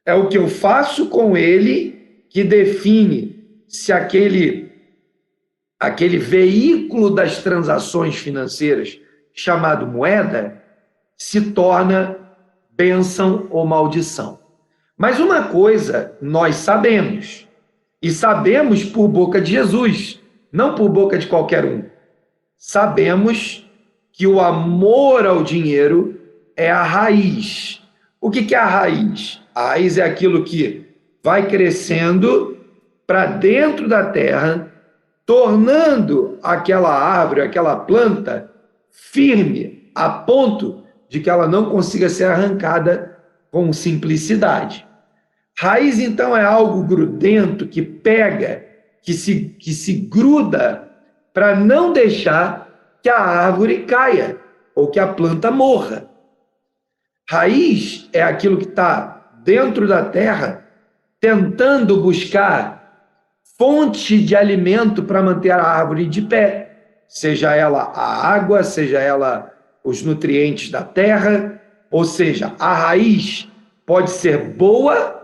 É o que eu faço com ele que define se aquele veículo das transações financeiras, chamado moeda, se torna bênção ou maldição. Mas uma coisa nós sabemos, e sabemos por boca de Jesus, não por boca de qualquer um. Sabemos que o amor ao dinheiro é a raiz. O que é a raiz? A raiz é aquilo que vai crescendo para dentro da terra, tornando aquela árvore, aquela planta firme, a ponto de que ela não consiga ser arrancada com simplicidade. Raiz, então, é algo grudento que pega, que se gruda para não deixar que a árvore caia ou que a planta morra. Raiz é aquilo que está dentro da terra, tentando buscar fonte de alimento para manter a árvore de pé, seja ela a água, seja ela os nutrientes da terra, ou seja, a raiz pode ser boa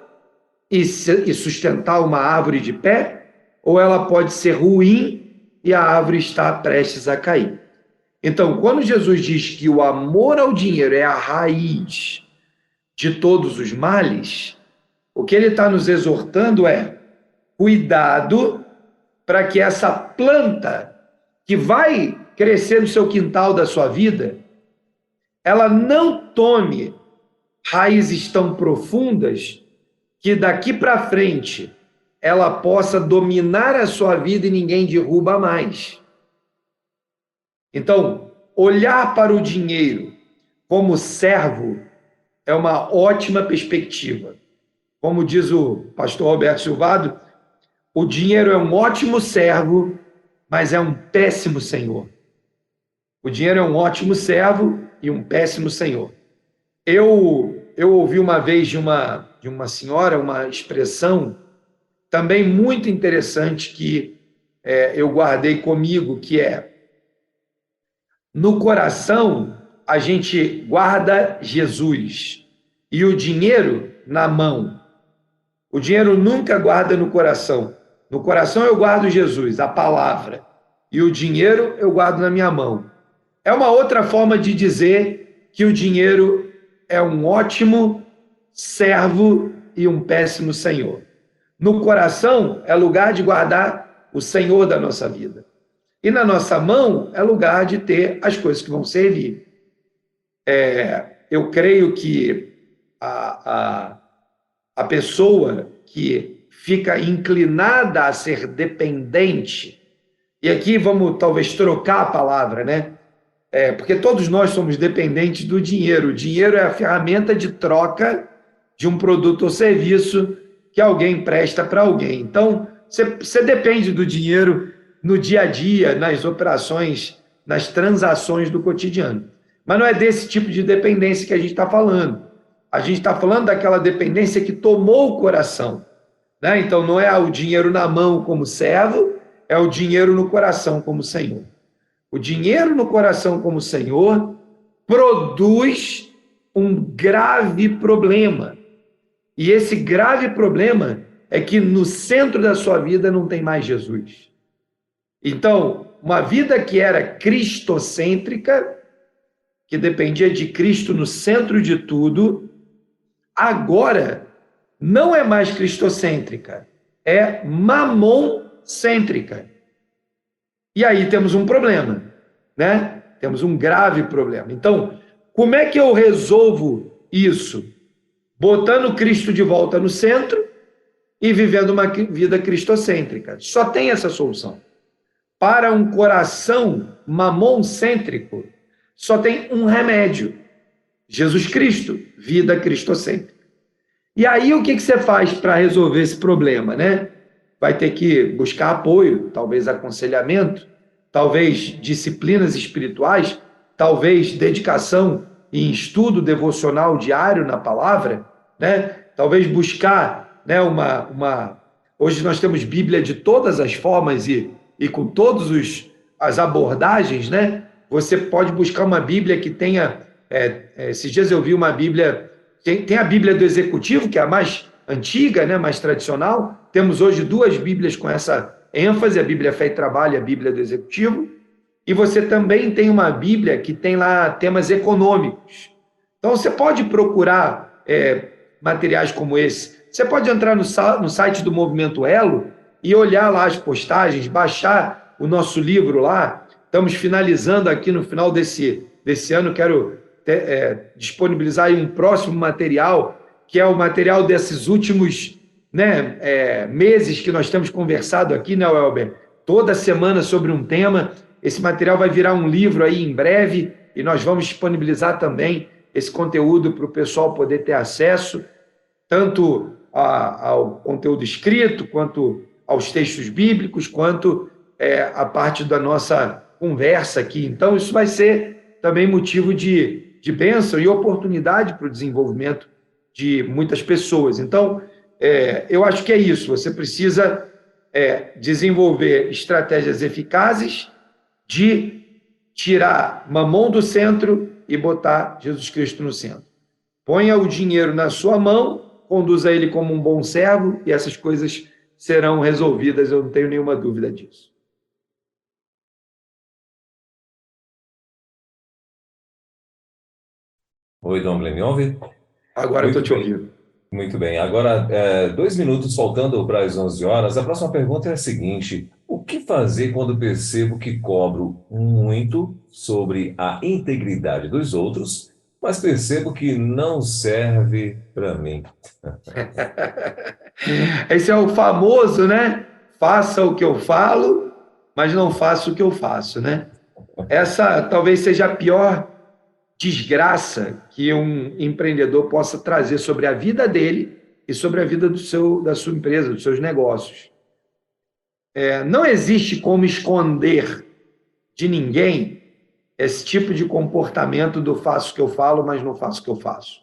e sustentar uma árvore de pé, ou ela pode ser ruim e a árvore está prestes a cair. Então, quando Jesus diz que o amor ao dinheiro é a raiz de todos os males, o que ele está nos exortando é cuidado para que essa planta que vai crescer no seu quintal da sua vida, ela não tome raízes tão profundas que daqui para frente ela possa dominar a sua vida e ninguém derruba mais. Então, olhar para o dinheiro como servo é uma ótima perspectiva. Como diz o pastor Roberto Silvado, o dinheiro é um ótimo servo, mas é um péssimo senhor. O dinheiro é um ótimo servo e um péssimo senhor. Eu ouvi uma vez de uma senhora uma expressão também muito interessante que eu guardei comigo, que é: no coração a gente guarda Jesus e o dinheiro na mão. O dinheiro nunca guarda no coração. No coração eu guardo Jesus, a palavra, e o dinheiro eu guardo na minha mão. É uma outra forma de dizer que o dinheiro é um ótimo servo e um péssimo senhor. No coração é lugar de guardar o Senhor da nossa vida. E na nossa mão é lugar de ter as coisas que vão servir. Eu creio que a pessoa que fica inclinada a ser dependente, e aqui vamos talvez trocar a palavra, né? Porque todos nós somos dependentes do dinheiro. O dinheiro é a ferramenta de troca de um produto ou serviço que alguém presta para alguém. Então, você depende do dinheiro no dia a dia, nas operações, nas transações do cotidiano. Mas não é desse tipo de dependência que a gente está falando. A gente está falando daquela dependência que tomou o coração, né? Então, não é o dinheiro na mão como servo, é o dinheiro no coração como Senhor. O dinheiro no coração como Senhor produz um grave problema. E esse grave problema é que no centro da sua vida não tem mais Jesus. Então, uma vida que era cristocêntrica, que dependia de Cristo no centro de tudo, agora não é mais cristocêntrica, é mamoncêntrica. E aí temos um problema, né? Temos um grave problema. Então, como é que eu resolvo isso? Botando Cristo de volta no centro e vivendo uma vida cristocêntrica. Só tem essa solução. Para um coração mamoncêntrico, só tem um remédio: Jesus Cristo, vida cristocêntrica. E aí o que você faz para resolver esse problema, né? Vai ter que buscar apoio, talvez aconselhamento, talvez disciplinas espirituais, talvez dedicação em estudo devocional diário na palavra, né? Talvez buscar, né, Hoje nós temos Bíblia de todas as formas e com todas as abordagens, né? Você pode buscar uma Bíblia que tenha... esses dias eu vi uma Bíblia... Tem a Bíblia do Executivo, que é a mais antiga, né, mais tradicional. Temos hoje 2 Bíblias com essa ênfase, a Bíblia Fé e Trabalho e a Bíblia do Executivo. E você também tem uma Bíblia que tem lá temas econômicos. Então, você pode procurar materiais como esse. Você pode entrar no site do Movimento Elo e olhar lá as postagens, baixar o nosso livro lá. Estamos finalizando aqui no final desse ano, quero disponibilizar aí um próximo material, que é o material desses últimos, né, meses que nós temos conversado aqui, né, Welber? Toda semana sobre um tema. Esse material vai virar um livro aí em breve e nós vamos disponibilizar também esse conteúdo para o pessoal poder ter acesso, tanto ao conteúdo escrito, quanto aos textos bíblicos, quanto a parte da nossa conversa aqui. Então, isso vai ser também motivo de bênção e oportunidade para o desenvolvimento de muitas pessoas. Então, eu acho que é isso. Você precisa desenvolver estratégias eficazes de tirar Mamon do centro e botar Jesus Cristo no centro. Ponha o dinheiro na sua mão, conduza ele como um bom servo e essas coisas serão resolvidas, eu não tenho nenhuma dúvida disso. Oi, Domblin, me ouve? Agora eu estou te ouvindo. Muito bem. Agora, 2 minutos faltando para as 11 horas. A próxima pergunta é a seguinte: o que fazer quando percebo que cobro muito sobre a integridade dos outros, mas percebo que não serve para mim? Esse é o famoso, né? Faça o que eu falo, mas não faça o que eu faço, né? Essa talvez seja a pior desgraça que um empreendedor possa trazer sobre a vida dele e sobre a vida da sua empresa, dos seus negócios. Não existe como esconder de ninguém esse tipo de comportamento do faço o que eu falo, mas não faço o que eu faço.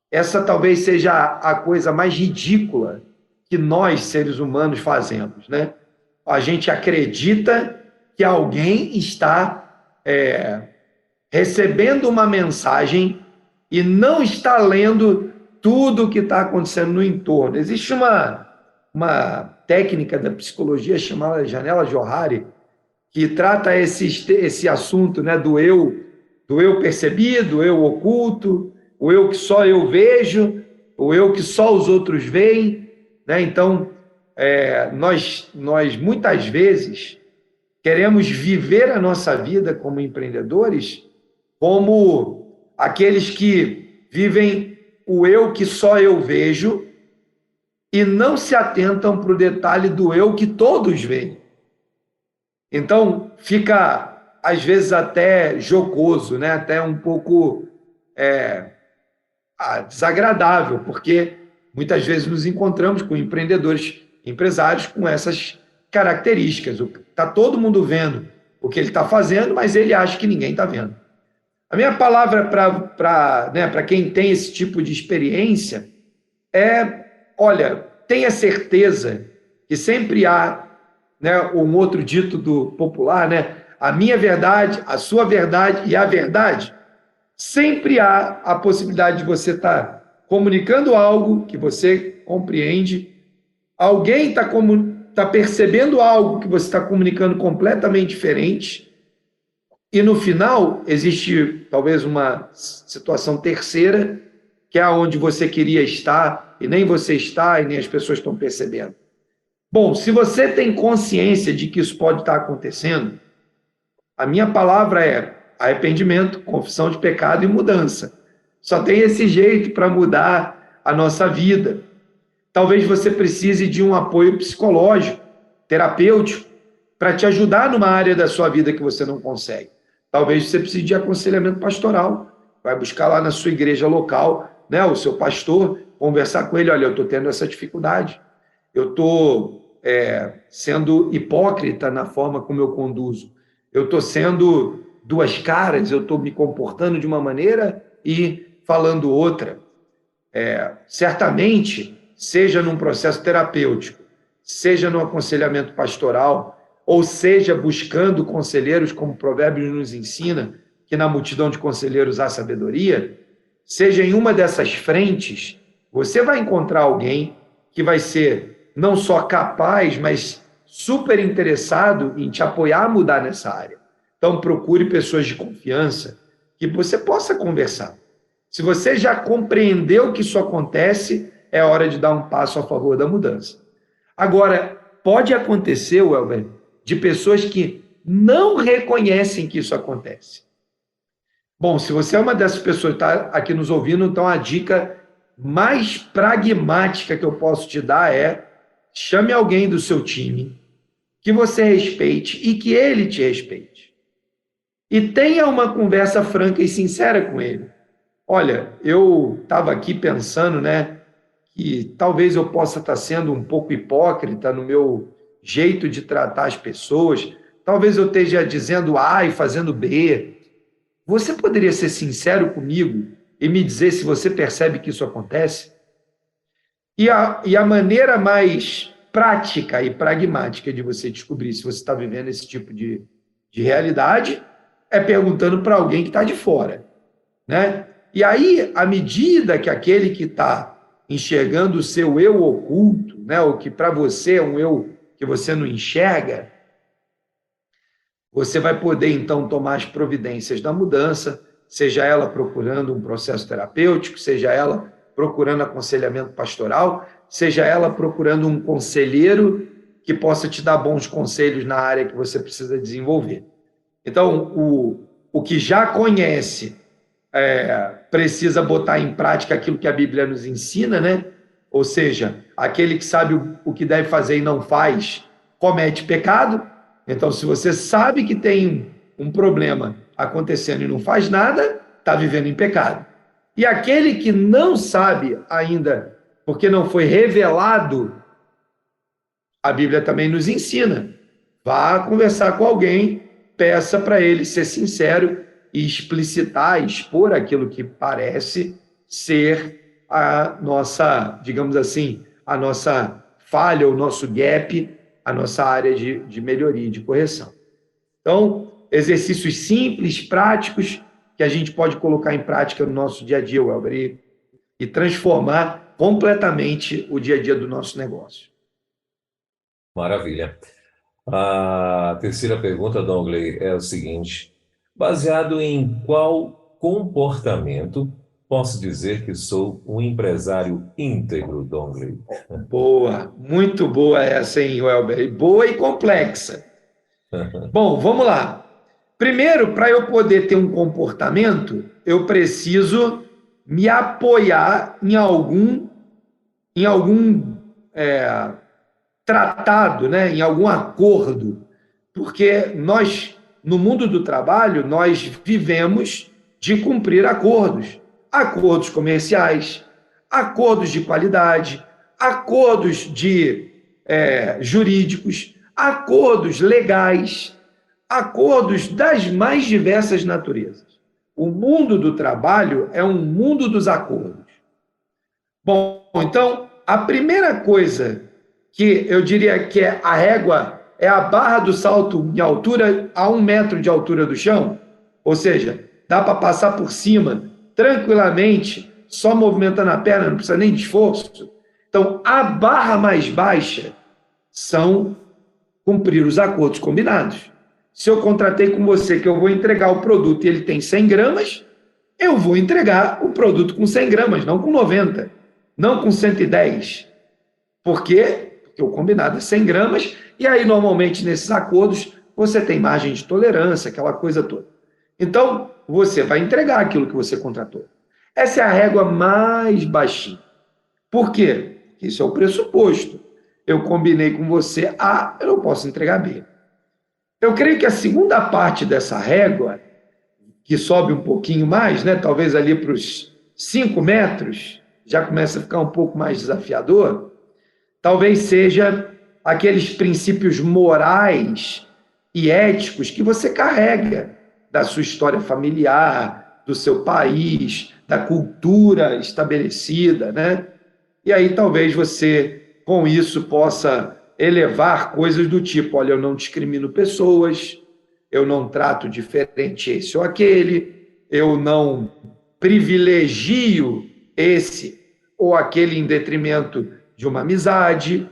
Essa talvez seja a coisa mais ridícula que nós, seres humanos, fazemos, né? A gente acredita que alguém está recebendo uma mensagem e não está lendo tudo o que está acontecendo no entorno. Existe uma técnica da psicologia chamada janela Johari, que trata esse assunto, né, do eu percebido, do eu oculto, o eu que só eu vejo, o eu que só os outros veem, né? Então, nós muitas vezes queremos viver a nossa vida como empreendedores como aqueles que vivem o eu que só eu vejo e não se atentam para o detalhe do eu que todos veem. Então, fica, às vezes, até jocoso, né? Até um pouco desagradável, porque muitas vezes nos encontramos com empresários com essas características. Está todo mundo vendo o que ele está fazendo, mas ele acha que ninguém está vendo. A minha palavra para quem tem esse tipo de experiência olha, tenha certeza que sempre há, né, um outro dito do popular, né, a minha verdade, a sua verdade e a verdade. Sempre há a possibilidade de você estar comunicando algo que você compreende, alguém está percebendo algo que você está comunicando completamente diferente, e no final existe talvez uma situação terceira, que é onde você queria estar, e nem você está, e nem as pessoas estão percebendo. Bom, se você tem consciência de que isso pode estar acontecendo, a minha palavra é arrependimento, confissão de pecado e mudança. Só tem esse jeito para mudar a nossa vida. Talvez você precise de um apoio psicológico, terapêutico, para te ajudar numa área da sua vida que você não consegue. Talvez você precise de aconselhamento pastoral. Vai buscar lá na sua igreja local, né, o seu pastor, conversar com ele. Olha, eu estou tendo essa dificuldade. Eu estou sendo hipócrita na forma como eu conduzo. Eu estou sendo duas caras, eu estou me comportando de uma maneira e falando outra. Certamente, seja num processo terapêutico, seja no aconselhamento pastoral, ou seja buscando conselheiros, como Provérbios nos ensina, que na multidão de conselheiros há sabedoria, seja em uma dessas frentes, você vai encontrar alguém que vai ser não só capaz, mas super interessado em te apoiar a mudar nessa área. Então, procure pessoas de confiança que você possa conversar. Se você já compreendeu que isso acontece, é hora de dar um passo a favor da mudança. Agora, pode acontecer, Welber, de pessoas que não reconhecem que isso acontece. Bom, se você é uma dessas pessoas que está aqui nos ouvindo, então a dica mais pragmática que eu posso te dar é: chame alguém do seu time que você respeite e que ele te respeite. E tenha uma conversa franca e sincera com ele. Olha, eu estava aqui pensando, né, que talvez eu possa estar sendo um pouco hipócrita no meu jeito de tratar as pessoas. Talvez eu esteja dizendo A e fazendo B. Você poderia ser sincero comigo e me dizer se você percebe que isso acontece? E a maneira mais prática e pragmática de você descobrir se você está vivendo esse tipo de realidade é perguntando para alguém que está de fora, né? E aí, à medida que aquele que está enxergando o seu eu oculto, né, o que para você é um eu que você não enxerga, você vai poder, então, tomar as providências da mudança, seja ela procurando um processo terapêutico, seja ela procurando aconselhamento pastoral, seja ela procurando um conselheiro que possa te dar bons conselhos na área que você precisa desenvolver. Então, o que já conhece precisa botar em prática aquilo que a Bíblia nos ensina, né? Ou seja, aquele que sabe o que deve fazer e não faz, comete pecado. Então, se você sabe que tem um problema acontecendo e não faz nada, está vivendo em pecado. E aquele que não sabe ainda, porque não foi revelado, a Bíblia também nos ensina: vá conversar com alguém, peça para ele ser sincero e explicitar, expor aquilo que parece ser a nossa, digamos assim, a nossa falha, o nosso gap, a nossa área de melhoria, de correção. Então, exercícios simples, práticos, que a gente pode colocar em prática no nosso dia a dia, Welber, e transformar completamente o dia a dia do nosso negócio. Maravilha. A terceira pergunta, Dongley, é o seguinte: baseado em qual comportamento posso dizer que sou um empresário íntegro, Dongley? Boa, muito boa essa, hein, Welber? Boa e complexa. Bom, vamos lá. Primeiro, para eu poder ter um comportamento, eu preciso me apoiar em algum tratado, né? Em algum acordo, porque nós, no mundo do trabalho, nós vivemos de cumprir acordos comerciais, acordos de qualidade, acordos jurídicos, acordos legais, acordos das mais diversas naturezas. O mundo do trabalho é um mundo dos acordos. Bom, então, a primeira coisa que eu diria que é a régua é a barra do salto em altura a 1 metro de altura do chão, ou seja, dá para passar por cima tranquilamente, só movimentando a perna, não precisa nem de esforço. Então, a barra mais baixa são cumprir os acordos combinados. Se eu contratei com você que eu vou entregar o produto e ele tem 100 gramas, eu vou entregar o produto com 100 gramas, não com 90, não com 110. Por quê? Porque o combinado é 100 gramas, e aí, normalmente, nesses acordos, você tem margem de tolerância, aquela coisa toda. Então, você vai entregar aquilo que você contratou. Essa é a régua mais baixinha. Por quê? Isso é o pressuposto. Eu combinei com você A, eu não posso entregar B. Eu creio que a segunda parte dessa régua, que sobe um pouquinho mais, né, talvez ali para os 5 metros, já começa a ficar um pouco mais desafiador, talvez seja aqueles princípios morais e éticos que você carrega da sua história familiar, do seu país, da cultura estabelecida, né? E aí talvez você, com isso, possa elevar coisas do tipo: olha, eu não discrimino pessoas, eu não trato diferente esse ou aquele, eu não privilegio esse ou aquele em detrimento de uma amizade,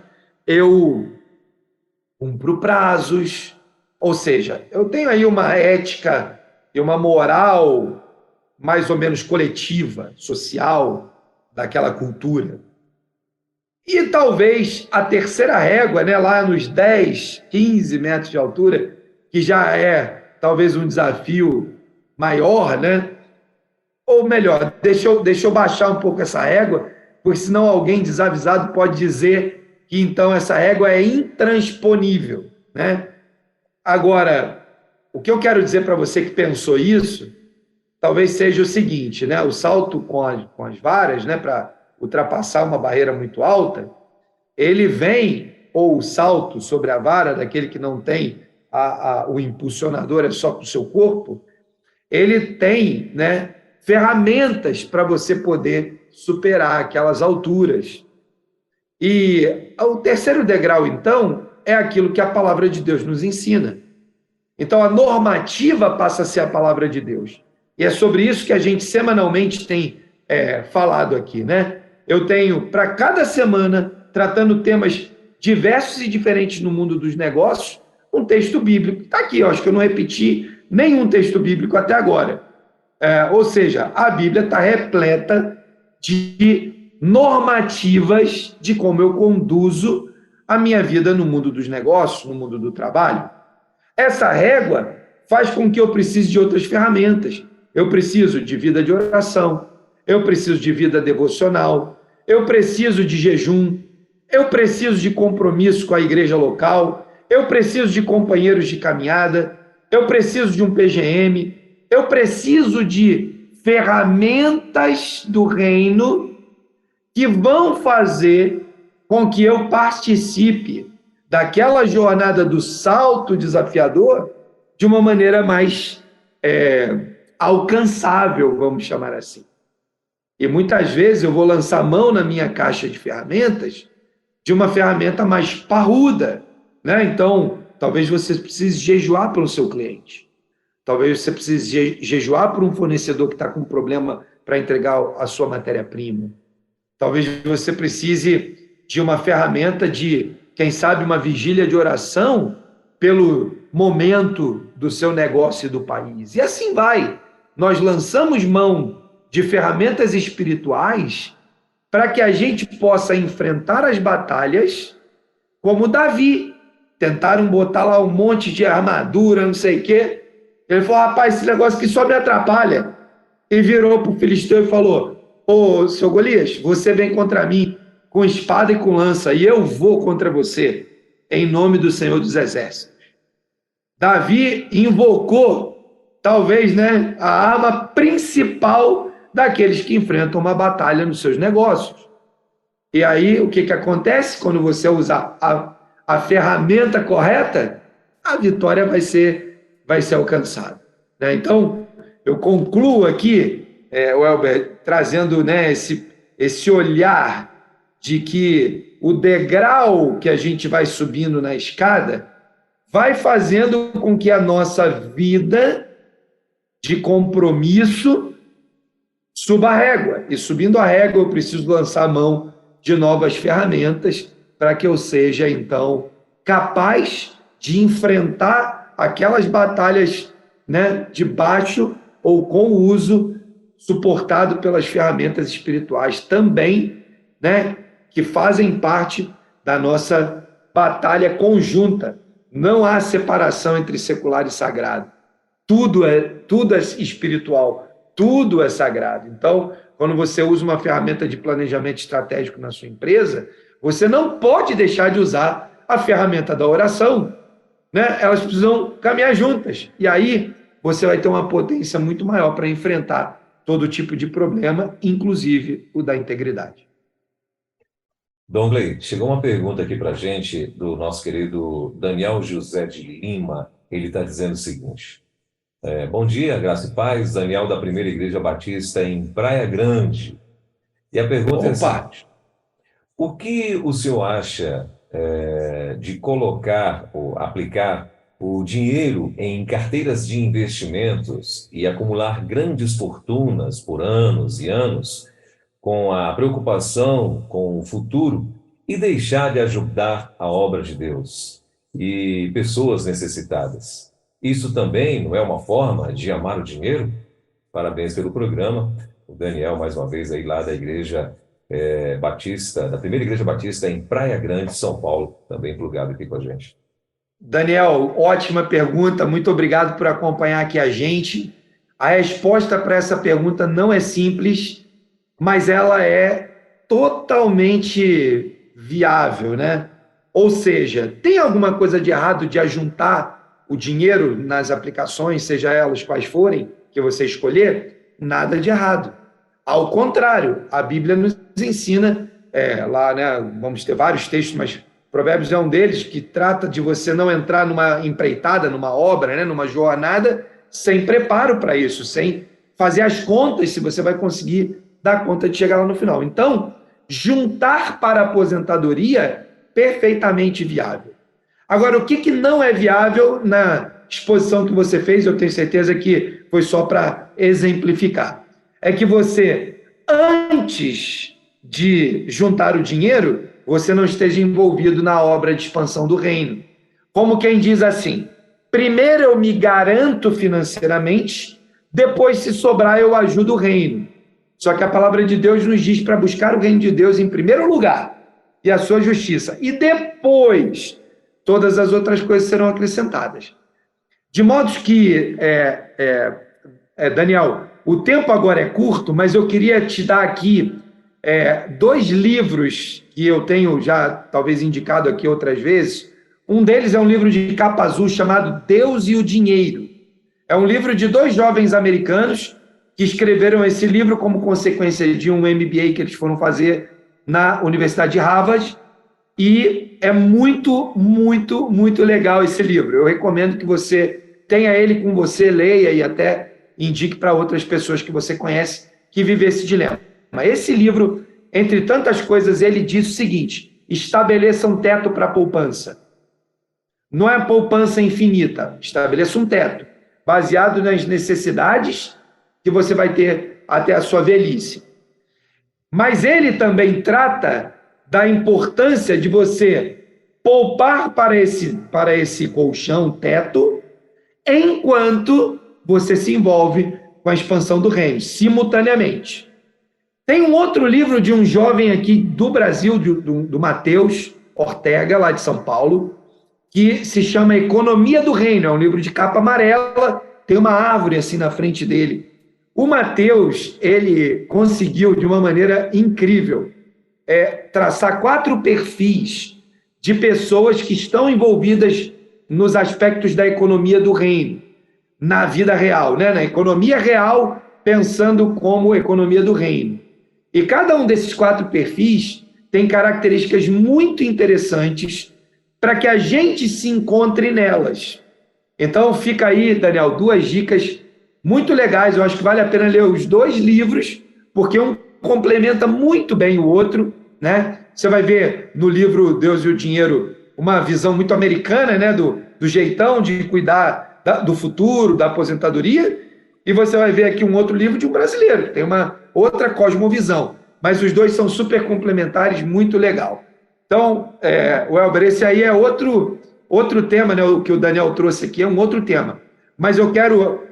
eu cumpro prazos, ou seja, eu tenho aí uma ética e uma moral mais ou menos coletiva, social, daquela cultura. E talvez a terceira régua, né, lá nos 10, 15 metros de altura, que já é talvez um desafio maior, né? Ou melhor, deixa eu baixar um pouco essa régua, porque senão alguém desavisado pode dizer que então essa régua é intransponível, né? Agora, o que eu quero dizer para você que pensou isso, talvez seja o seguinte, né? O salto com as varas, né, para ultrapassar uma barreira muito alta, ele vem, ou o salto sobre a vara daquele que não tem o impulsionador, é só com o seu corpo, ele tem, né, ferramentas para você poder superar aquelas alturas. E o terceiro degrau, então, é aquilo que a palavra de Deus nos ensina. Então, a normativa passa a ser a palavra de Deus. E é sobre isso que a gente semanalmente tem falado aqui, né? Eu tenho, para cada semana, tratando temas diversos e diferentes no mundo dos negócios, um texto bíblico. Está aqui, eu acho que eu não repeti nenhum texto bíblico até agora. Ou seja, a Bíblia está repleta de normativas de como eu conduzo a minha vida no mundo dos negócios, no mundo do trabalho. Essa régua faz com que eu precise de outras ferramentas. Eu preciso de vida de oração, eu preciso de vida devocional, eu preciso de jejum, eu preciso de compromisso com a igreja local, eu preciso de companheiros de caminhada, eu preciso de um PGM, eu preciso de ferramentas do reino que vão fazer com que eu participe daquela jornada do salto desafiador de uma maneira mais alcançável, vamos chamar assim. E muitas vezes eu vou lançar mão na minha caixa de ferramentas de uma ferramenta mais parruda, né? Então, talvez você precise jejuar pelo seu cliente. Talvez você precise jejuar por um fornecedor que está com problema para entregar a sua matéria-prima. Talvez você precise de uma ferramenta de, quem sabe, uma vigília de oração pelo momento do seu negócio e do país. E assim vai. Nós lançamos mão de ferramentas espirituais para que a gente possa enfrentar as batalhas como Davi. Tentaram botar lá um monte de armadura, não sei o quê. Ele falou, rapaz, esse negócio aqui só me atrapalha. E virou para o filisteu e falou, ô, seu Golias, você vem contra mim com espada e com lança, e eu vou contra você, em nome do Senhor dos Exércitos. Davi invocou, talvez, né, a arma principal daqueles que enfrentam uma batalha nos seus negócios. E aí, o que acontece? Quando você usar a ferramenta correta, a vitória vai ser alcançada, né? Então, eu concluo aqui, Welber, trazendo, né, esse olhar de que o degrau que a gente vai subindo na escada vai fazendo com que a nossa vida de compromisso suba a régua. E subindo a régua, eu preciso lançar a mão de novas ferramentas para que eu seja, então, capaz de enfrentar aquelas batalhas, né, de baixo ou com o uso suportado pelas ferramentas espirituais também, né, que fazem parte da nossa batalha conjunta. Não há separação entre secular e sagrado. Tudo é espiritual, tudo é sagrado. Então, quando você usa uma ferramenta de planejamento estratégico na sua empresa, você não pode deixar de usar a ferramenta da oração, né? Elas precisam caminhar juntas. E aí você vai ter uma potência muito maior para enfrentar todo tipo de problema, inclusive o da integridade. Dongley, chegou uma pergunta aqui para a gente do nosso querido Daniel José de Lima. Ele está dizendo o seguinte: bom dia, graça e paz, Daniel da Primeira Igreja Batista em Praia Grande. E a pergunta é a seguinte: o que o senhor acha de colocar ou aplicar o dinheiro em carteiras de investimentos e acumular grandes fortunas por anos e anos, com a preocupação com o futuro e deixar de ajudar a obra de Deus e pessoas necessitadas? Isso também não é uma forma de amar o dinheiro? Parabéns pelo programa. O Daniel, mais uma vez, aí lá da Igreja Batista, da Primeira Igreja Batista em Praia Grande, São Paulo, também plugado aqui com a gente. Daniel, ótima pergunta. Muito obrigado por acompanhar aqui a gente. A resposta para essa pergunta não é simples, mas ela é totalmente viável, né? Ou seja, tem alguma coisa de errado de ajuntar o dinheiro nas aplicações, seja elas quais forem, que você escolher? Nada de errado. Ao contrário, a Bíblia nos ensina, lá, né, vamos ter vários textos, mas Provérbios é um deles, que trata de você não entrar numa empreitada, numa obra, né, numa jornada, sem preparo para isso, sem fazer as contas se você vai conseguir dar conta de chegar lá no final. Então, juntar para a aposentadoria, perfeitamente viável. Agora, o que não é viável na exposição que você fez, eu tenho certeza que foi só para exemplificar, é que você, antes de juntar o dinheiro, você não esteja envolvido na obra de expansão do reino. Como quem diz assim, primeiro eu me garanto financeiramente, depois, se sobrar, eu ajudo o reino. Só que a palavra de Deus nos diz para buscar o reino de Deus em primeiro lugar e a sua justiça. E depois, todas as outras coisas serão acrescentadas. De modo que, Daniel, o tempo agora é curto, mas eu queria te dar aqui 2 livros que eu tenho já talvez indicado aqui outras vezes. Um deles é um livro de capa azul chamado Deus e o Dinheiro. É um livro de 2 jovens americanos que escreveram esse livro como consequência de um MBA que eles foram fazer na Universidade de Harvard, e é muito, muito, muito legal esse livro. Eu recomendo que você tenha ele com você, leia e até indique para outras pessoas que você conhece que vivem esse dilema. Esse livro, entre tantas coisas, ele diz o seguinte: estabeleça um teto para a poupança. Não é poupança infinita, estabeleça um teto, baseado nas necessidades que você vai ter até a sua velhice. Mas ele também trata da importância de você poupar para esse colchão, teto, enquanto você se envolve com a expansão do reino, simultaneamente. Tem um outro livro de um jovem aqui do Brasil, do Matheus Ortega, lá de São Paulo, que se chama Economia do Reino. É um livro de capa amarela, tem uma árvore assim na frente dele. O Matheus, ele conseguiu, de uma maneira incrível, traçar 4 perfis de pessoas que estão envolvidas nos aspectos da economia do reino, na vida real, né? Na economia real, pensando como economia do reino. E cada um desses 4 perfis tem características muito interessantes para que a gente se encontre nelas. Então, fica aí, Daniel, 2 dicas muito legais. Eu acho que vale a pena ler os 2 livros, porque um complementa muito bem o outro, né? Você vai ver no livro Deus e o Dinheiro uma visão muito americana, né? Do jeitão de cuidar do futuro, da aposentadoria, e você vai ver aqui um outro livro de um brasileiro, que tem uma outra cosmovisão, mas os 2 são super complementares, muito legal. Então, Welber, esse aí é outro tema, né? O que o Daniel trouxe aqui é um outro tema. Mas eu quero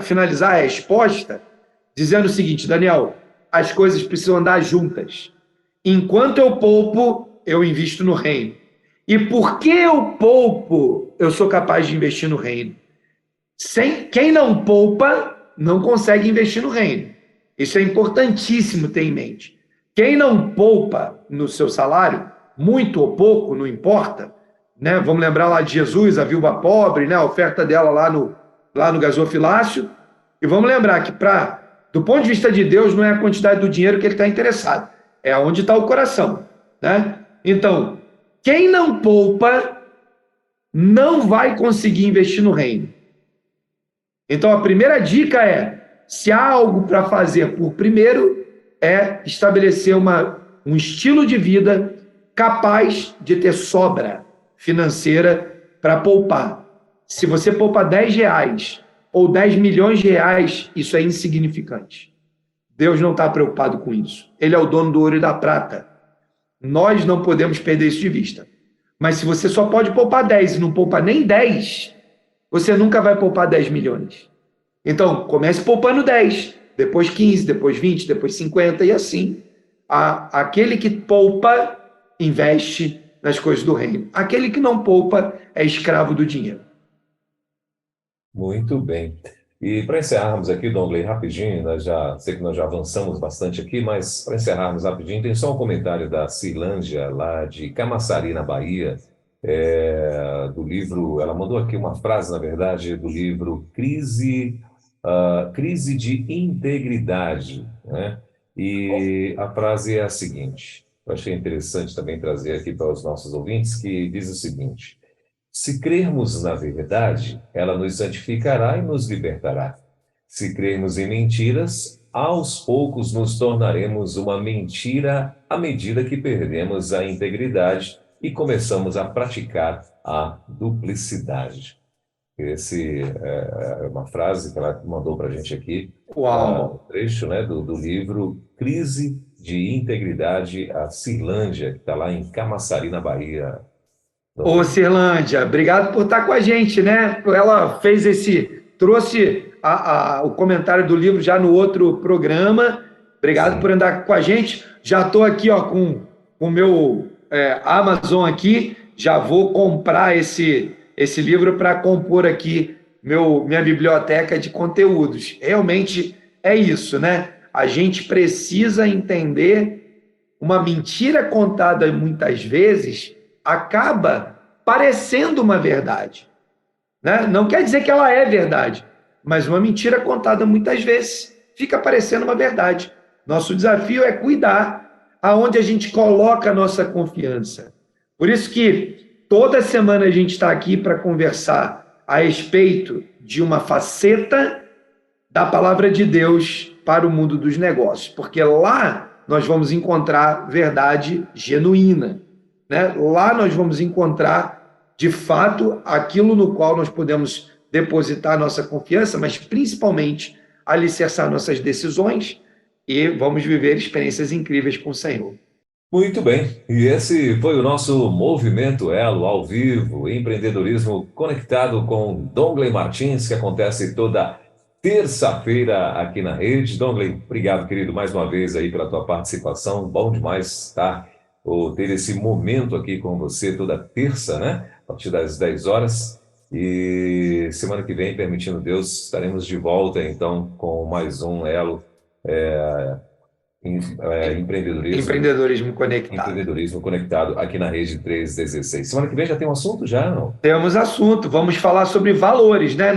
finalizar a resposta dizendo o seguinte, Daniel, as coisas precisam andar juntas. Enquanto eu poupo, eu invisto no reino. E porque eu poupo, eu sou capaz de investir no reino. Quem não poupa, não consegue investir no reino. Isso é importantíssimo ter em mente. Quem não poupa no seu salário, muito ou pouco, não importa, né? Vamos lembrar lá de Jesus, a viúva pobre, né? A oferta dela lá no gasofilácio, e vamos lembrar que, do ponto de vista de Deus, não é a quantidade do dinheiro que ele está interessado, é onde está o coração, né? Então, quem não poupa não vai conseguir investir no reino. Então, a primeira dica se há algo para fazer por primeiro, estabelecer um estilo de vida capaz de ter sobra financeira para poupar. Se você poupa R$10 ou 10 milhões de reais, isso é insignificante. Deus não está preocupado com isso. Ele é o dono do ouro e da prata. Nós não podemos perder isso de vista. Mas se você só pode poupar 10 e não poupa nem 10, você nunca vai poupar 10 milhões. Então, comece poupando 10, depois 15, depois 20, depois 50 e assim. Aquele que poupa, investe nas coisas do reino. Aquele que não poupa é escravo do dinheiro. Muito bem. E para encerrarmos aqui, Dongley, rapidinho, sei que nós já avançamos bastante aqui, mas para encerrarmos rapidinho, tem só um comentário da Cirlândia, lá de Camaçari, na Bahia, do livro, ela mandou aqui uma frase, na verdade, do livro Crise de Integridade, né? E a frase é a seguinte, eu achei interessante também trazer aqui para os nossos ouvintes, que diz o seguinte: se crermos na verdade, ela nos santificará e nos libertará. Se crermos em mentiras, aos poucos nos tornaremos uma mentira à medida que perdemos a integridade e começamos a praticar a duplicidade. Esse é uma frase que ela mandou para a gente aqui. Uau! Um trecho, né, do livro Crise de Integridade, a Cirlândia, que está lá em Camaçari, na Bahia. Ô, Cirlândia, obrigado por estar com a gente, né? Ela trouxe o comentário do livro já no outro programa. Obrigado por andar com a gente. Já estou aqui, ó, com o meu Amazon aqui. Já vou comprar esse livro para compor aqui minha biblioteca de conteúdos. Realmente é isso, né? A gente precisa entender uma mentira contada muitas vezes acaba parecendo uma verdade, né? Não quer dizer que ela é verdade, mas uma mentira contada muitas vezes fica parecendo uma verdade. Nosso desafio é cuidar aonde a gente coloca a nossa confiança. Por isso que toda semana a gente está aqui para conversar a respeito de uma faceta da palavra de Deus para o mundo dos negócios, porque lá nós vamos encontrar verdade genuína, né? Lá nós vamos encontrar, de fato, aquilo no qual nós podemos depositar nossa confiança, mas principalmente alicerçar nossas decisões e vamos viver experiências incríveis com o Senhor. Muito bem, e esse foi o nosso Movimento Elo ao vivo, empreendedorismo conectado com Dongley Martins, que acontece toda terça-feira aqui na rede. Dongley, obrigado, querido, mais uma vez aí pela tua participação. Bom demais estar ou ter esse momento aqui com você toda terça, né? A partir das 10 horas. E semana que vem, permitindo Deus, estaremos de volta, então, com mais um Elo Empreendedorismo conectado. Empreendedorismo conectado aqui na Rede 316. Semana que vem já tem um assunto, já, não? Temos assunto. Vamos falar sobre valores, né?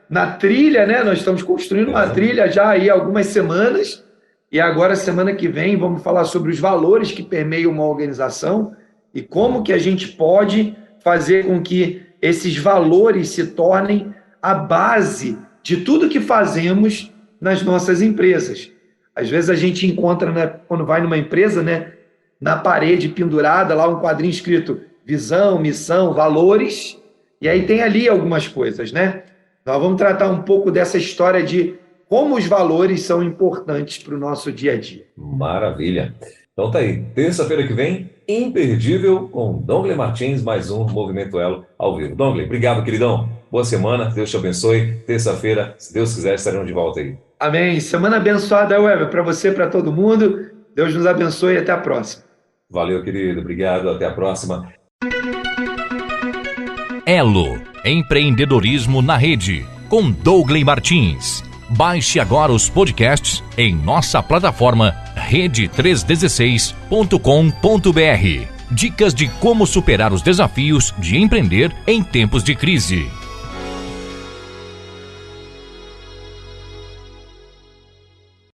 Na trilha, né? Nós estamos construindo uma trilha já aí há algumas semanas. E agora, semana que vem, vamos falar sobre os valores que permeiam uma organização e como que a gente pode fazer com que esses valores se tornem a base de tudo que fazemos nas nossas empresas. Às vezes a gente encontra, né, quando vai numa empresa, né, na parede pendurada, lá um quadrinho escrito visão, missão, valores, e aí tem ali algumas coisas, né? Nós vamos tratar um pouco dessa história de como os valores são importantes para o nosso dia a dia. Maravilha. Então tá aí, terça-feira que vem, imperdível, com Dongley Martins, mais um Movimento Elo ao vivo. Dongley, obrigado, queridão. Boa semana, Deus te abençoe. Terça-feira, se Deus quiser, estaremos de volta aí. Amém. Semana abençoada, Weber, para você, para todo mundo. Deus nos abençoe e até a próxima. Valeu, querido. Obrigado. Até a próxima. Elo, empreendedorismo na rede, com Dongley Martins. Baixe agora os podcasts em nossa plataforma rede316.com.br. Dicas de como superar os desafios de empreender em tempos de crise.